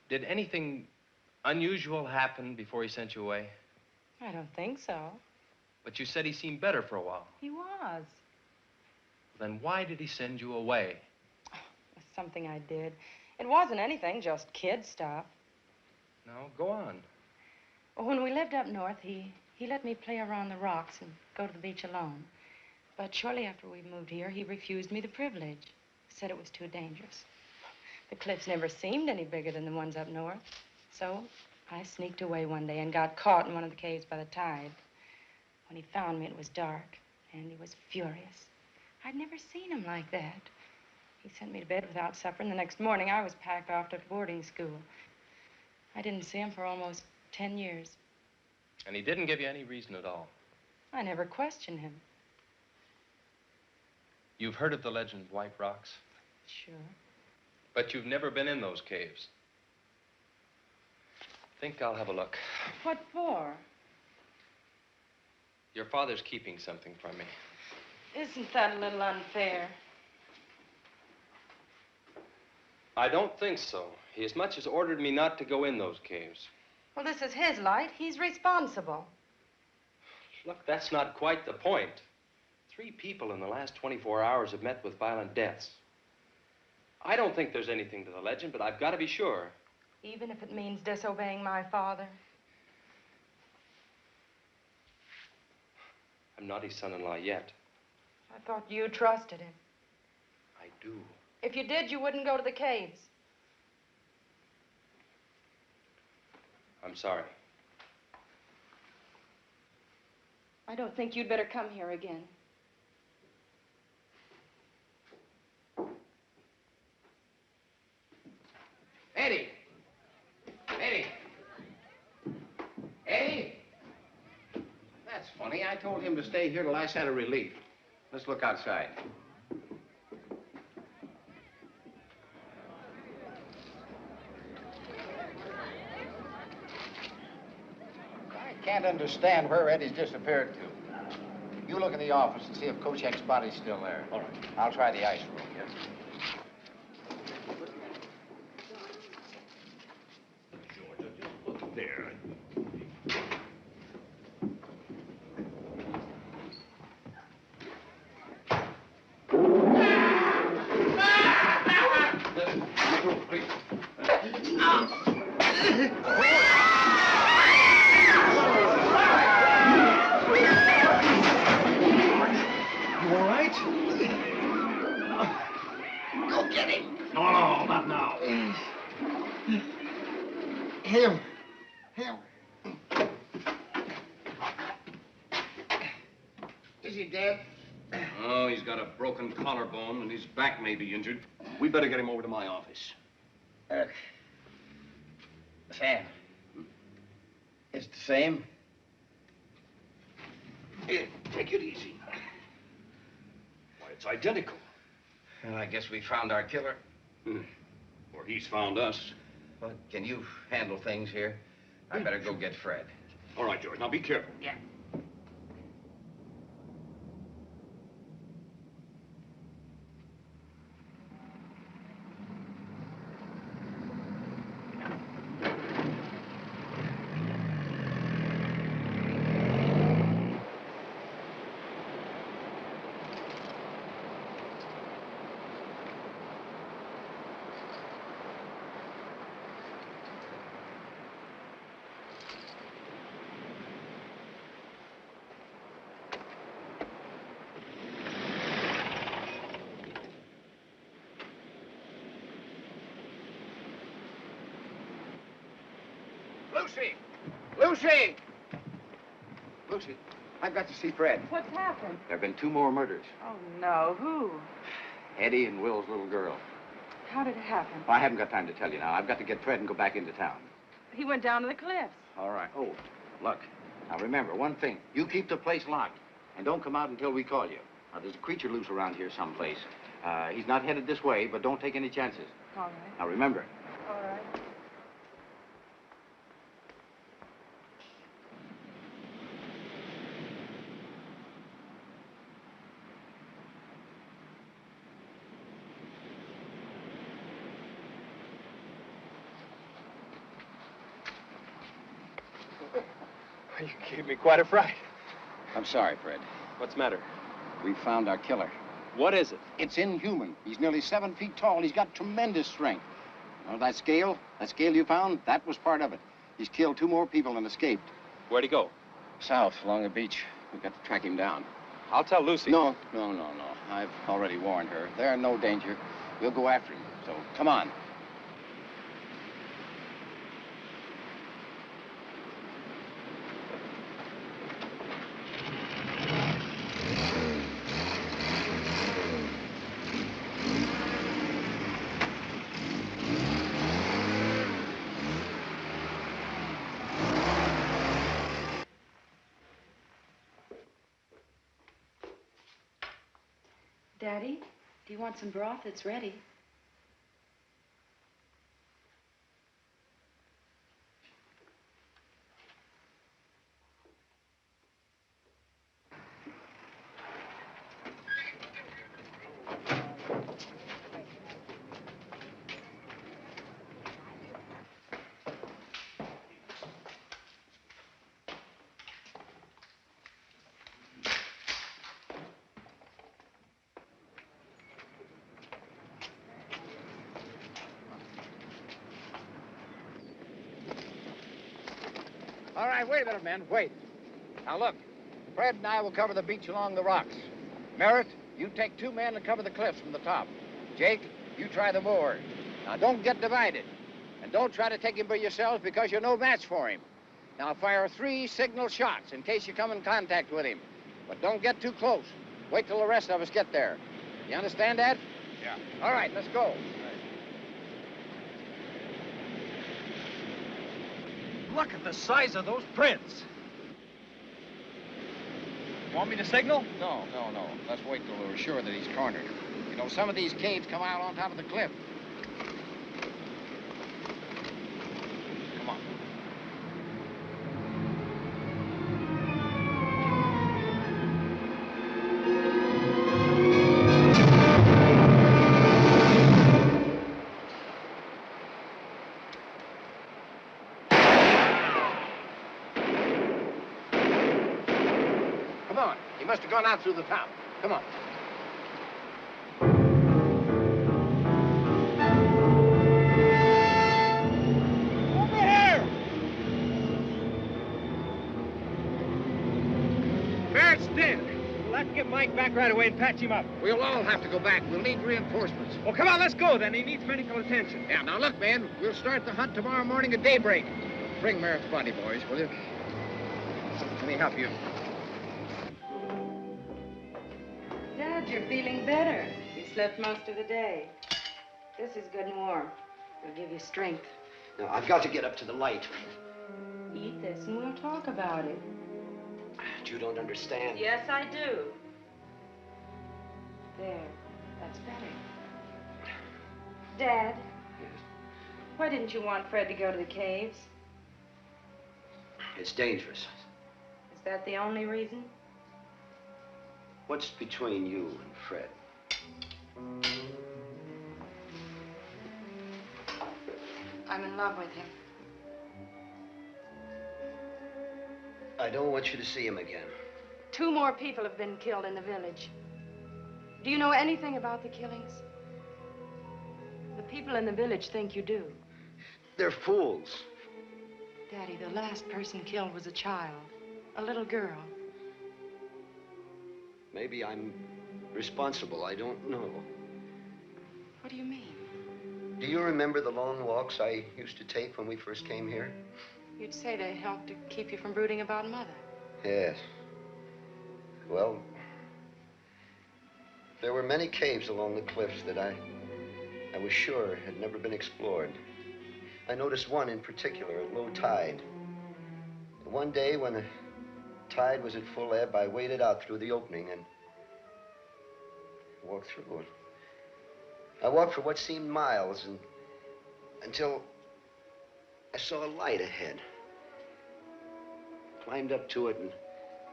S8: Did anything unusual happen before he sent you away?
S7: I don't think so.
S8: But you said he seemed better for a while.
S7: He was.
S8: Then why did he send you away?
S7: It's something I did. It wasn't anything, just kid stuff.
S8: No, go on.
S7: Well, when we lived up north, he let me play around the rocks and go to the beach alone. But shortly after we moved here, he refused me the privilege. Said it was too dangerous. The cliffs never seemed any bigger than the ones up north. So I sneaked away one day and got caught in one of the caves by the tide. When he found me, it was dark, and he was furious. I'd never seen him like that. He sent me to bed without supper, and the next morning I was packed off to boarding school. I didn't see him for almost 10 years.
S8: And he didn't give you any reason at all?
S7: I never questioned him.
S8: You've heard of the legend of White Rocks?
S7: Sure.
S8: But you've never been in those caves. Think I'll have a look.
S7: What for?
S8: Your father's keeping something from me.
S7: Isn't that a little unfair?
S8: I don't think so. He as much as ordered me not to go in those caves.
S7: Well, this is his light. He's responsible.
S8: Look, that's not quite the point. 3 people in the last 24 hours have met with violent deaths. I don't think there's anything to the legend, but I've got to be sure.
S7: Even if it means disobeying my father?
S8: I'm not his son-in-law yet.
S7: I thought you trusted him.
S8: I do.
S7: If you did, you wouldn't go to the caves.
S8: I'm sorry.
S7: I don't think you'd better come here again.
S3: Eddie! Eddie! Eddie! That's funny. I told him to stay here till I sent a relief. Let's look outside. I can't understand where Eddie's disappeared to. You look in the office and see if Kochek's body's still there. All right. I'll try the ice room, yes?
S2: There.
S1: You all right? Go get him.
S2: No, not now.
S1: Him. Is he dead?
S2: Oh, he's got a broken collarbone and his back may be injured. We better get him over to my office.
S1: Sam. It's the same?
S2: Here, take it easy. Why, it's identical.
S3: Well, I guess we found our killer.
S2: Or he's found us.
S3: Well, can you handle things here? I better go get Fred.
S2: All right, George. Now be careful.
S1: Yeah.
S3: Lucy! Lucy! Lucy, I've got to see Fred.
S7: What's happened?
S3: There have been 2 more murders.
S7: Oh, no. Who?
S3: Eddie and Will's little girl.
S7: How did it happen?
S3: Well, I haven't got time to tell you now. I've got to get Fred and go back into town.
S7: He went down to the cliffs.
S3: All right. Oh, look. Now, remember, one thing. You keep the place locked, and don't come out until we call you. Now, there's a creature loose around here someplace. He's not headed this way, but don't take any chances.
S7: All right.
S3: Now, remember.
S7: All right.
S9: You gave me quite a fright.
S3: I'm sorry, Fred.
S8: What's the matter?
S3: We found our killer.
S8: What is it?
S3: It's inhuman. He's nearly 7 feet tall. He's got tremendous strength. You know, that scale you found, that was part of it. He's killed 2 more people and escaped.
S8: Where'd he go?
S3: South, along the beach. We've got to track him down.
S8: I'll tell Lucy.
S3: No. I've already warned her. They're in no danger. We'll go after him. So, come on.
S7: Daddy, do you want some broth? It's ready.
S3: All right, wait a minute, men. Wait. Now, look. Fred and I will cover the beach along the rocks. Merritt, you take 2 men and cover the cliffs from the top. Jake, you try the moor. Now, don't get divided. And don't try to take him by yourselves because you're no match for him. Now, fire 3 signal shots in case you come in contact with him. But don't get too close. Wait till the rest of us get there. You understand that?
S9: Yeah.
S3: All right, let's go.
S1: Look at the size of those prints.
S9: Want me to signal?
S3: No. Let's wait till we're sure that he's cornered. You know, some of these caves come out on top of the cliff. Come on. He must have gone out through the top. Come on.
S1: Over here!
S9: Barrett's dead. We'll have to get Mike back right away and patch him up.
S3: We'll all have to go back. We'll need reinforcements.
S9: Well, come on, let's go then. He needs medical attention.
S3: Yeah, now look, man. We'll start the hunt tomorrow morning at daybreak. Bring Merritt's body, boys, will you? Let me help you.
S7: Dad, you're feeling better. You slept most of the day. This is good and warm. It'll give you strength.
S5: No, I've got to get up to the light.
S7: Eat this and we'll talk about it.
S5: You don't understand.
S7: Yes, I do. There. That's better. Dad.
S5: Yes.
S7: Why didn't you want Fred to go to the caves?
S5: It's dangerous.
S7: Is that the only reason?
S5: What's between you and Fred?
S7: I'm in love with him.
S5: I don't want you to see him again.
S7: 2 more people have been killed in the village. Do you know anything about the killings? The people in the village think you do.
S5: They're fools.
S7: Daddy, the last person killed was a child, a little girl.
S5: Maybe I'm responsible. I don't know.
S7: What do you mean?
S5: Do you remember the long walks I used to take when we first came here?
S7: You'd say they helped to keep you from brooding about Mother.
S5: Yes. Well, there were many caves along the cliffs that I was sure had never been explored. I noticed one in particular at low tide. One day when the tide was at full ebb, I waded out through the opening and walked through it. I walked for what seemed miles until I saw a light ahead. Climbed up to it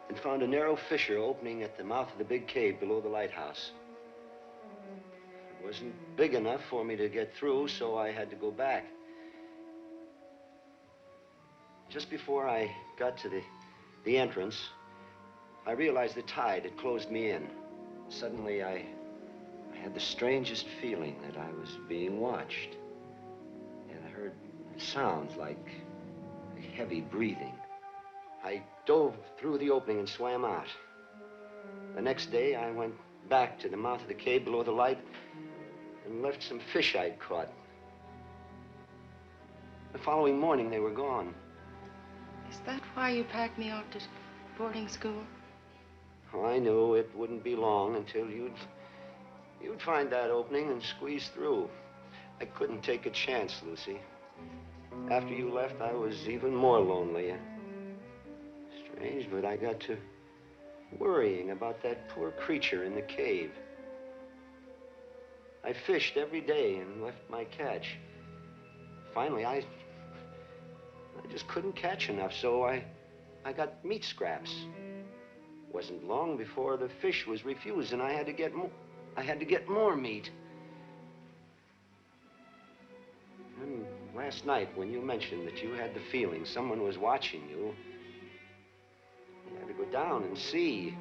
S5: and found a narrow fissure opening at the mouth of the big cave below the lighthouse. It wasn't big enough for me to get through, so I had to go back. Just before I got to the entrance, I realized the tide had closed me in. Suddenly, I had the strangest feeling that I was being watched. And I heard sounds like heavy breathing. I dove through the opening and swam out. The next day, I went back to the mouth of the cave below the light and left some fish I'd caught. The following morning, they were gone.
S7: Is that why you packed me off to boarding school?
S5: Oh, I knew it wouldn't be long until you'd find that opening and squeeze through. I couldn't take a chance, Lucy. After you left, I was even more lonely. Strange, but I got to worrying about that poor creature in the cave. I fished every day and left my catch. Finally, I just couldn't catch enough, so I got meat scraps. Wasn't long before the fish was refused, and I had to get more meat. And last night, when you mentioned that you had the feeling someone was watching you, I had to go down and see.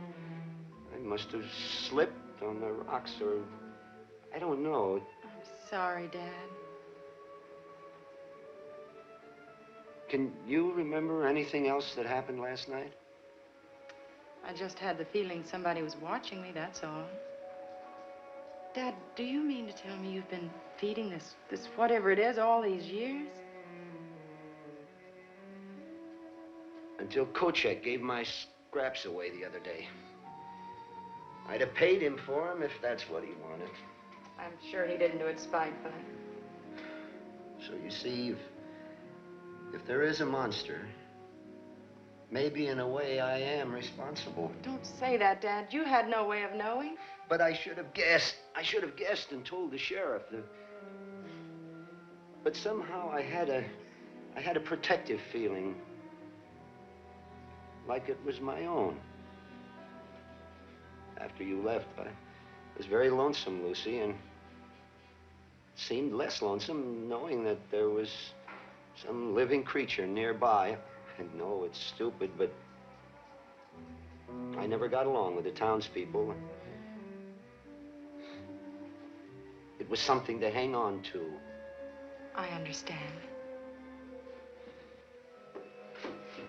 S5: I must have slipped on the rocks, or I don't know.
S7: I'm sorry, Dad.
S5: Can you remember anything else that happened last night?
S7: I just had the feeling somebody was watching me, that's all. Dad, do you mean to tell me you've been feeding this whatever it is all these years?
S5: Until Kochek gave my scraps away the other day. I'd have paid him for them if that's what he wanted.
S7: I'm sure he didn't do it spitefully.
S5: So you see, if there is a monster, maybe in a way I am responsible.
S7: Don't say that, Dad. You had no way of knowing.
S5: But I should have guessed. I should have guessed and told the sheriff. But somehow I had a protective feeling, like it was my own. After you left, I was very lonesome, Lucy, and it seemed less lonesome knowing that there was some living creature nearby. I know it's stupid, but I never got along with the townspeople. It was something to hang on to.
S7: I understand.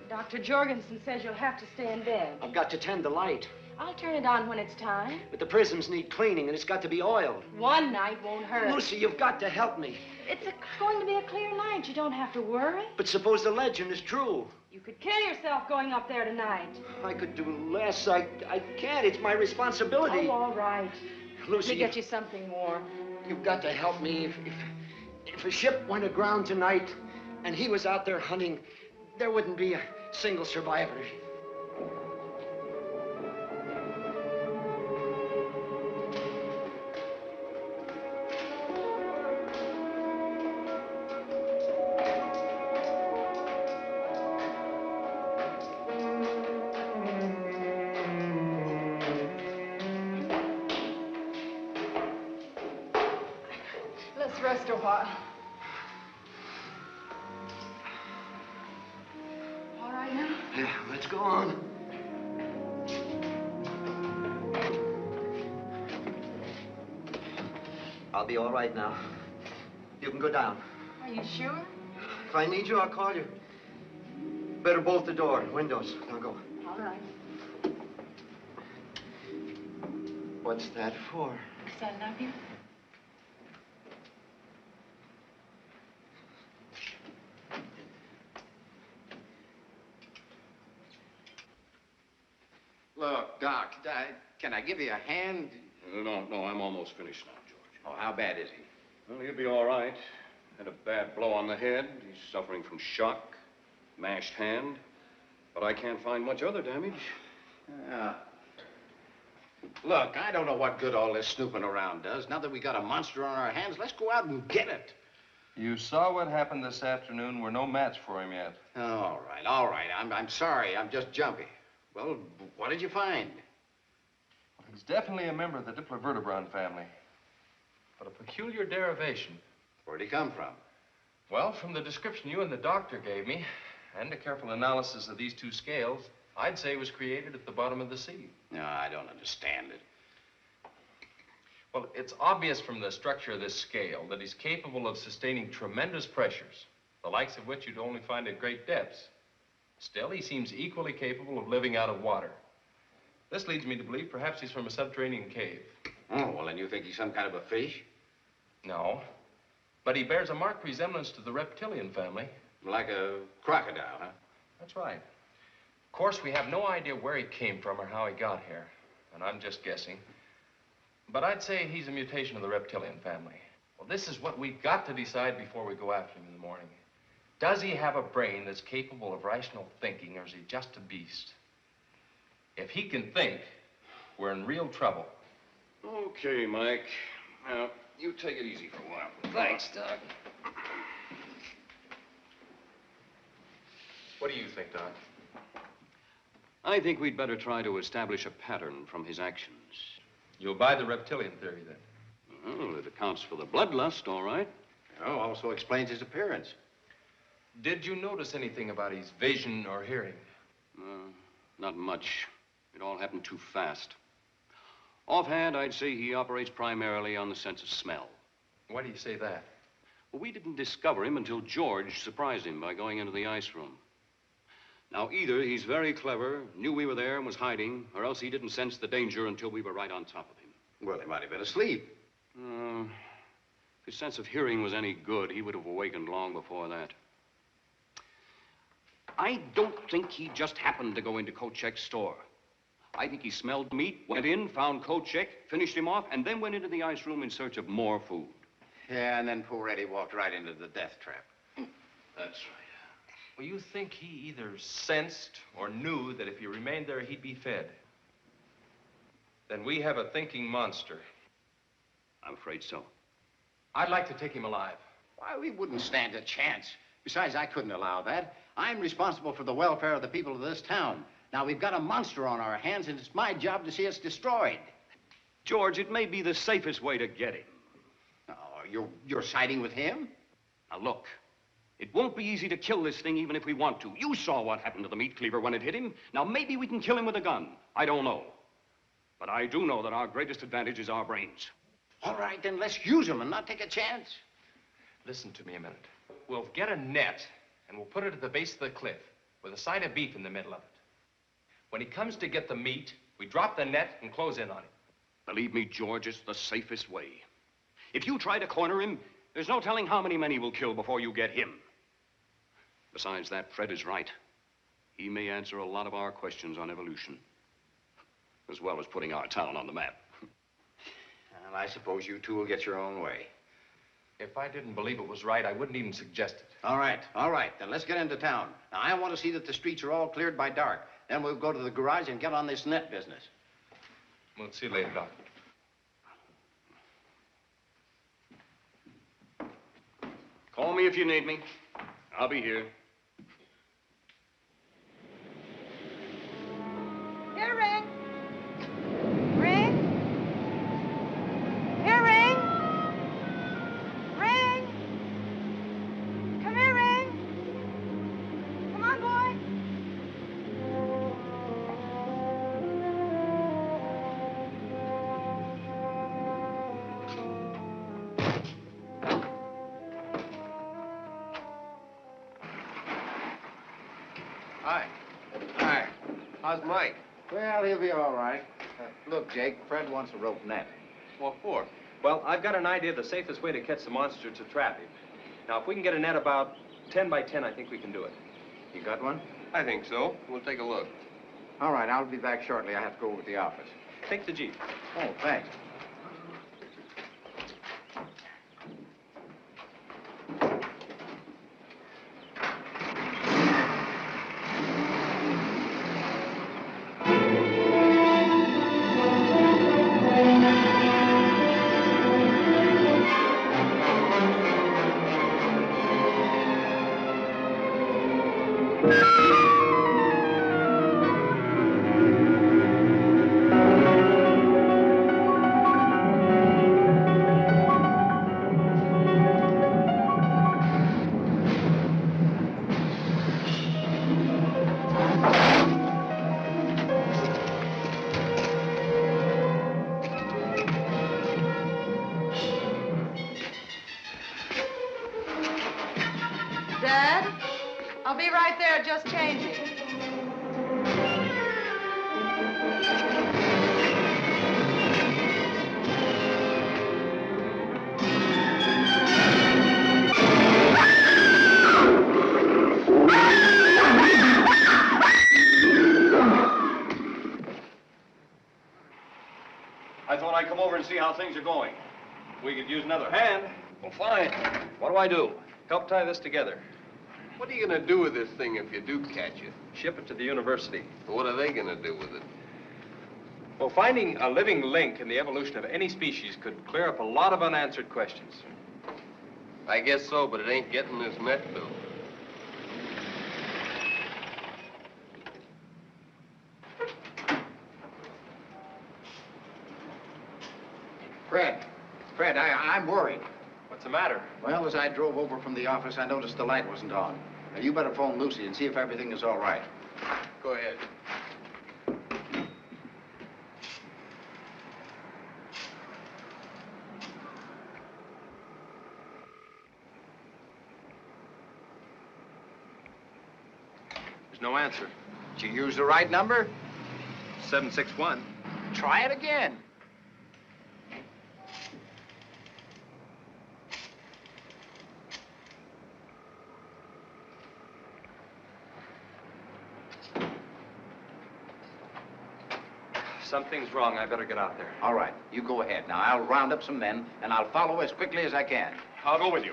S7: Dr. Jorgenson says you'll have to stay in bed.
S5: I've got to tend the light.
S7: I'll turn it on when it's time.
S5: But the prisms need cleaning, and it's got to be oiled.
S7: One night won't hurt.
S5: Lucy, you've got to help me.
S7: It's going to be a clear night. You don't have to worry.
S5: But suppose the legend is true.
S7: You could kill yourself going up there tonight.
S5: I could do less. I can't. It's my responsibility.
S7: Oh, all right.
S5: Lucy,
S7: Let me get you something warm.
S5: You've got to help me. If a ship went aground tonight and he was out there hunting, there wouldn't be a single survivor.
S7: Let's rest a while. All right now?
S5: Yeah, let's go on. I'll be all right now. You can go down.
S7: Are you sure?
S5: If I need you, I'll call you. Better bolt the door, windows. Now go.
S7: All right.
S5: What's that for?
S7: Because I love you.
S3: Look, Doc, can I give you a hand?
S2: No, I'm almost finished now, George.
S3: Oh, how bad is he?
S2: Well, he'll be all right. Had a bad blow on the head. He's suffering from shock, mashed hand. But I can't find much other damage.
S3: Look, I don't know what good all this snooping around does. Now that we got a monster on our hands, let's go out and get it.
S8: You saw what happened this afternoon. We're no match for him yet.
S3: All right. I'm sorry. I'm just jumpy. Well, what did you find?
S8: Well, he's definitely a member of the Diplovertebron family. But a peculiar derivation.
S3: Where'd he come from?
S8: Well, from the description you and the doctor gave me, and a careful analysis of these two scales, I'd say he was created at the bottom of the sea.
S3: No, I don't understand it.
S8: Well, it's obvious from the structure of this scale that he's capable of sustaining tremendous pressures, the likes of which you'd only find at great depths. Still, he seems equally capable of living out of water. This leads me to believe perhaps he's from a subterranean cave.
S3: Oh, well, then you think he's some kind of a fish?
S8: No, but he bears a marked resemblance to the reptilian family.
S3: Like a crocodile, huh?
S8: That's right. Of course, we have no idea where he came from or how he got here, and I'm just guessing. But I'd say he's a mutation of the reptilian family. Well, this is what we've got to decide before we go after him in the morning. Does he have a brain that's capable of rational thinking, or is he just a beast? If he can think, we're in real trouble.
S2: Okay, Mike. Now, you take it easy for a while.
S8: Thanks, Doc. What do you think, Doc?
S2: I think we'd better try to establish a pattern from his actions.
S8: You'll buy the reptilian theory, then?
S2: Well, it accounts for the bloodlust, all right.
S3: Oh, also explains his appearance.
S8: Did you notice anything about his vision or hearing?
S2: Not much. It all happened too fast. Offhand, I'd say he operates primarily on the sense of smell.
S8: Why do you say that?
S2: Well, we didn't discover him until George surprised him by going into the ice room. Now, either he's very clever, knew we were there and was hiding, or else he didn't sense the danger until we were right on top of him.
S3: Well, he might have been asleep.
S2: If his sense of hearing was any good, he would have awakened long before that. I don't think he just happened to go into Kochek's store. I think he smelled meat, went in, found Kochek, finished him off, and then went into the ice room in search of more food.
S3: Yeah, and then poor Eddie walked right into the death trap.
S2: That's right.
S8: Well, you think he either sensed or knew that if he remained there, he'd be fed? Then we have a thinking monster.
S2: I'm afraid so.
S8: I'd like to take him alive.
S3: Why, we wouldn't stand a chance. Besides, I couldn't allow that. I'm responsible for the welfare of the people of this town. Now, we've got a monster on our hands, and it's my job to see it's destroyed.
S2: George, it may be the safest way to get him.
S3: Oh, you're siding with him?
S2: Now, look. It won't be easy to kill this thing even if we want to. You saw what happened to the meat cleaver when it hit him. Now, maybe we can kill him with a gun. I don't know. But I do know that our greatest advantage is our brains.
S3: All right, then let's use them and not take a chance.
S8: Listen to me a minute. We'll get a net, and we'll put it at the base of the cliff with a side of beef in the middle of it. When he comes to get the meat, we drop the net and close in on him.
S2: Believe me, George, it's the safest way. If you try to corner him, there's no telling how many men he will kill before you get him. Besides that, Fred is right. He may answer a lot of our questions on evolution, as well as putting our town on the map.
S3: Well, I suppose you two will get your own way.
S8: If I didn't believe it was right, I wouldn't even suggest it.
S3: All right. Then let's get into town. Now, I want to see that the streets are all cleared by dark. Then we'll go to the garage and get on this net business.
S8: We'll see you later, Doc.
S2: Call me if you need me. I'll be here.
S7: Here, Ring. Ring. Here, Ring. Ring. Come here, Ring. Come on, boy.
S3: Hi.
S9: How's Mike?
S3: Well, he'll be all right. Look, Jake, Fred wants a rope net.
S8: What for? Well, I've got an idea of the safest way to catch the monster to trap him. Now, if we can get a net about 10 by 10, I think we can do it.
S3: You got one?
S9: I think so. We'll take a look.
S3: All right, I'll be back shortly. I have to go over to the office.
S11: Take the Jeep.
S3: Oh, thanks.
S7: Dad, I'll be right there, just changing.
S2: I thought I'd come over and see how things are going. We could use another hand.
S8: Well, fine. What do I do? Help tie this together.
S9: What are you gonna do with this thing if you do catch it?
S8: Ship it to the university.
S9: What are they gonna do with it?
S11: Well, finding a living link in the evolution of any species could clear up a lot of unanswered questions.
S9: I guess so, but it ain't getting this net built.
S3: Fred, I'm worried.
S8: What's the matter?
S3: Well, as I drove over from the office, I noticed the light wasn't on. Now, you better phone Lucy and see if everything is all right.
S9: Go ahead.
S11: There's no answer.
S3: Did you use the right number?
S11: 761.
S3: Try it again.
S11: Something's wrong. I better get out there.
S3: All right, you go ahead. Now, I'll round up some men, and I'll follow as quickly as I can.
S2: I'll go with you.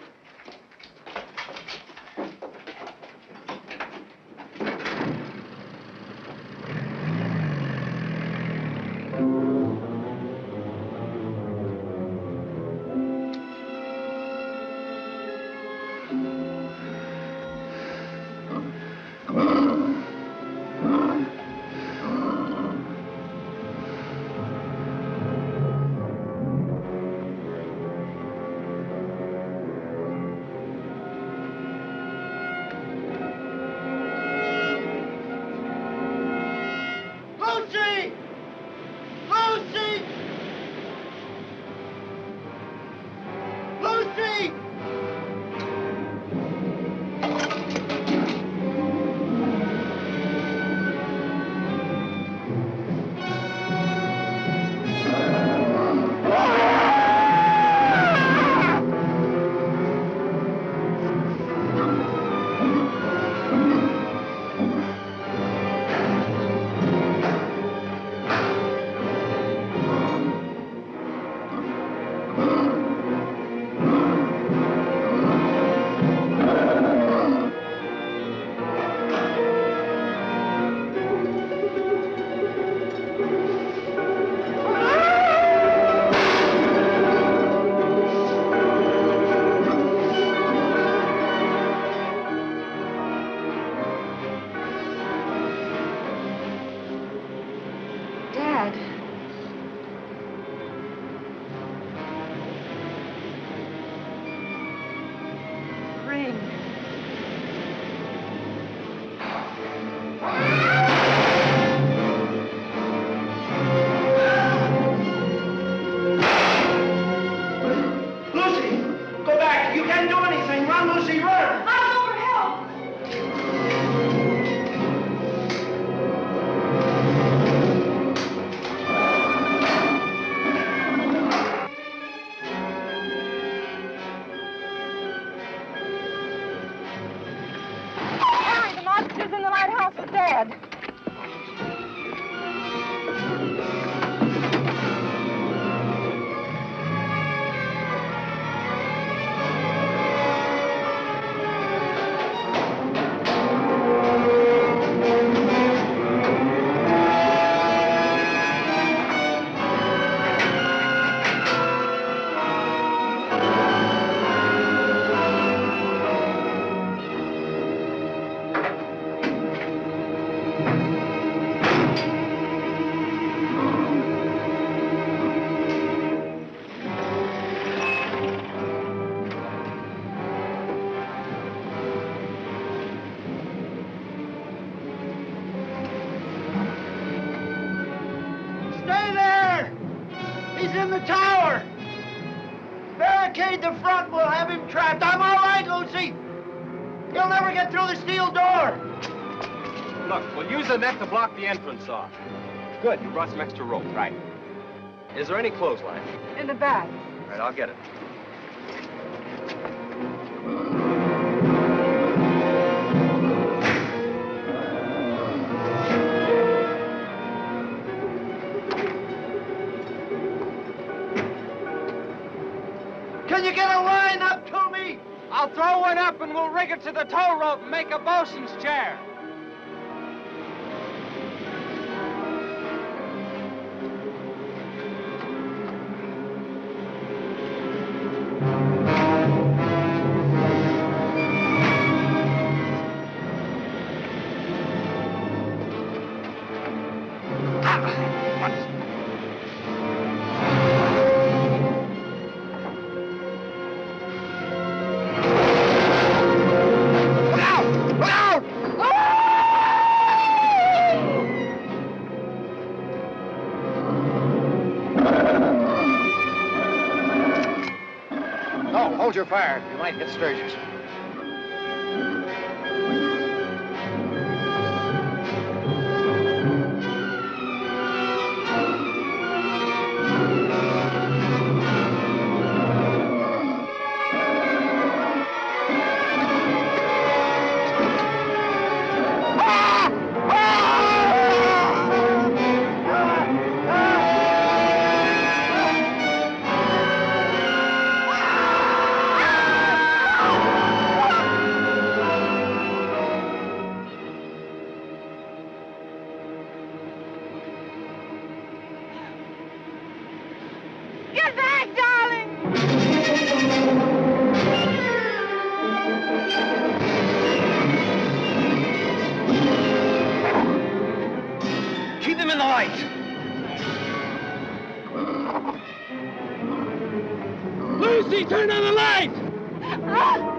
S1: He's in the tower. Barricade the front. We'll have him trapped. I'm all right, Lucy. He'll never get through the steel door.
S11: Look, we'll use the net to block the entrance off. Good, you brought some extra rope. Right. Is there any clothesline?
S7: In the back.
S11: All right, I'll get it.
S1: Can you get a line up to me?
S11: I'll throw one up and we'll rig it to the tow rope and make a bosun's chair.
S3: Hold your fire. You might get Sturges.
S12: Get back, darling!
S1: Keep him in the light.
S11: Lucy, turn on the light!
S12: Ah!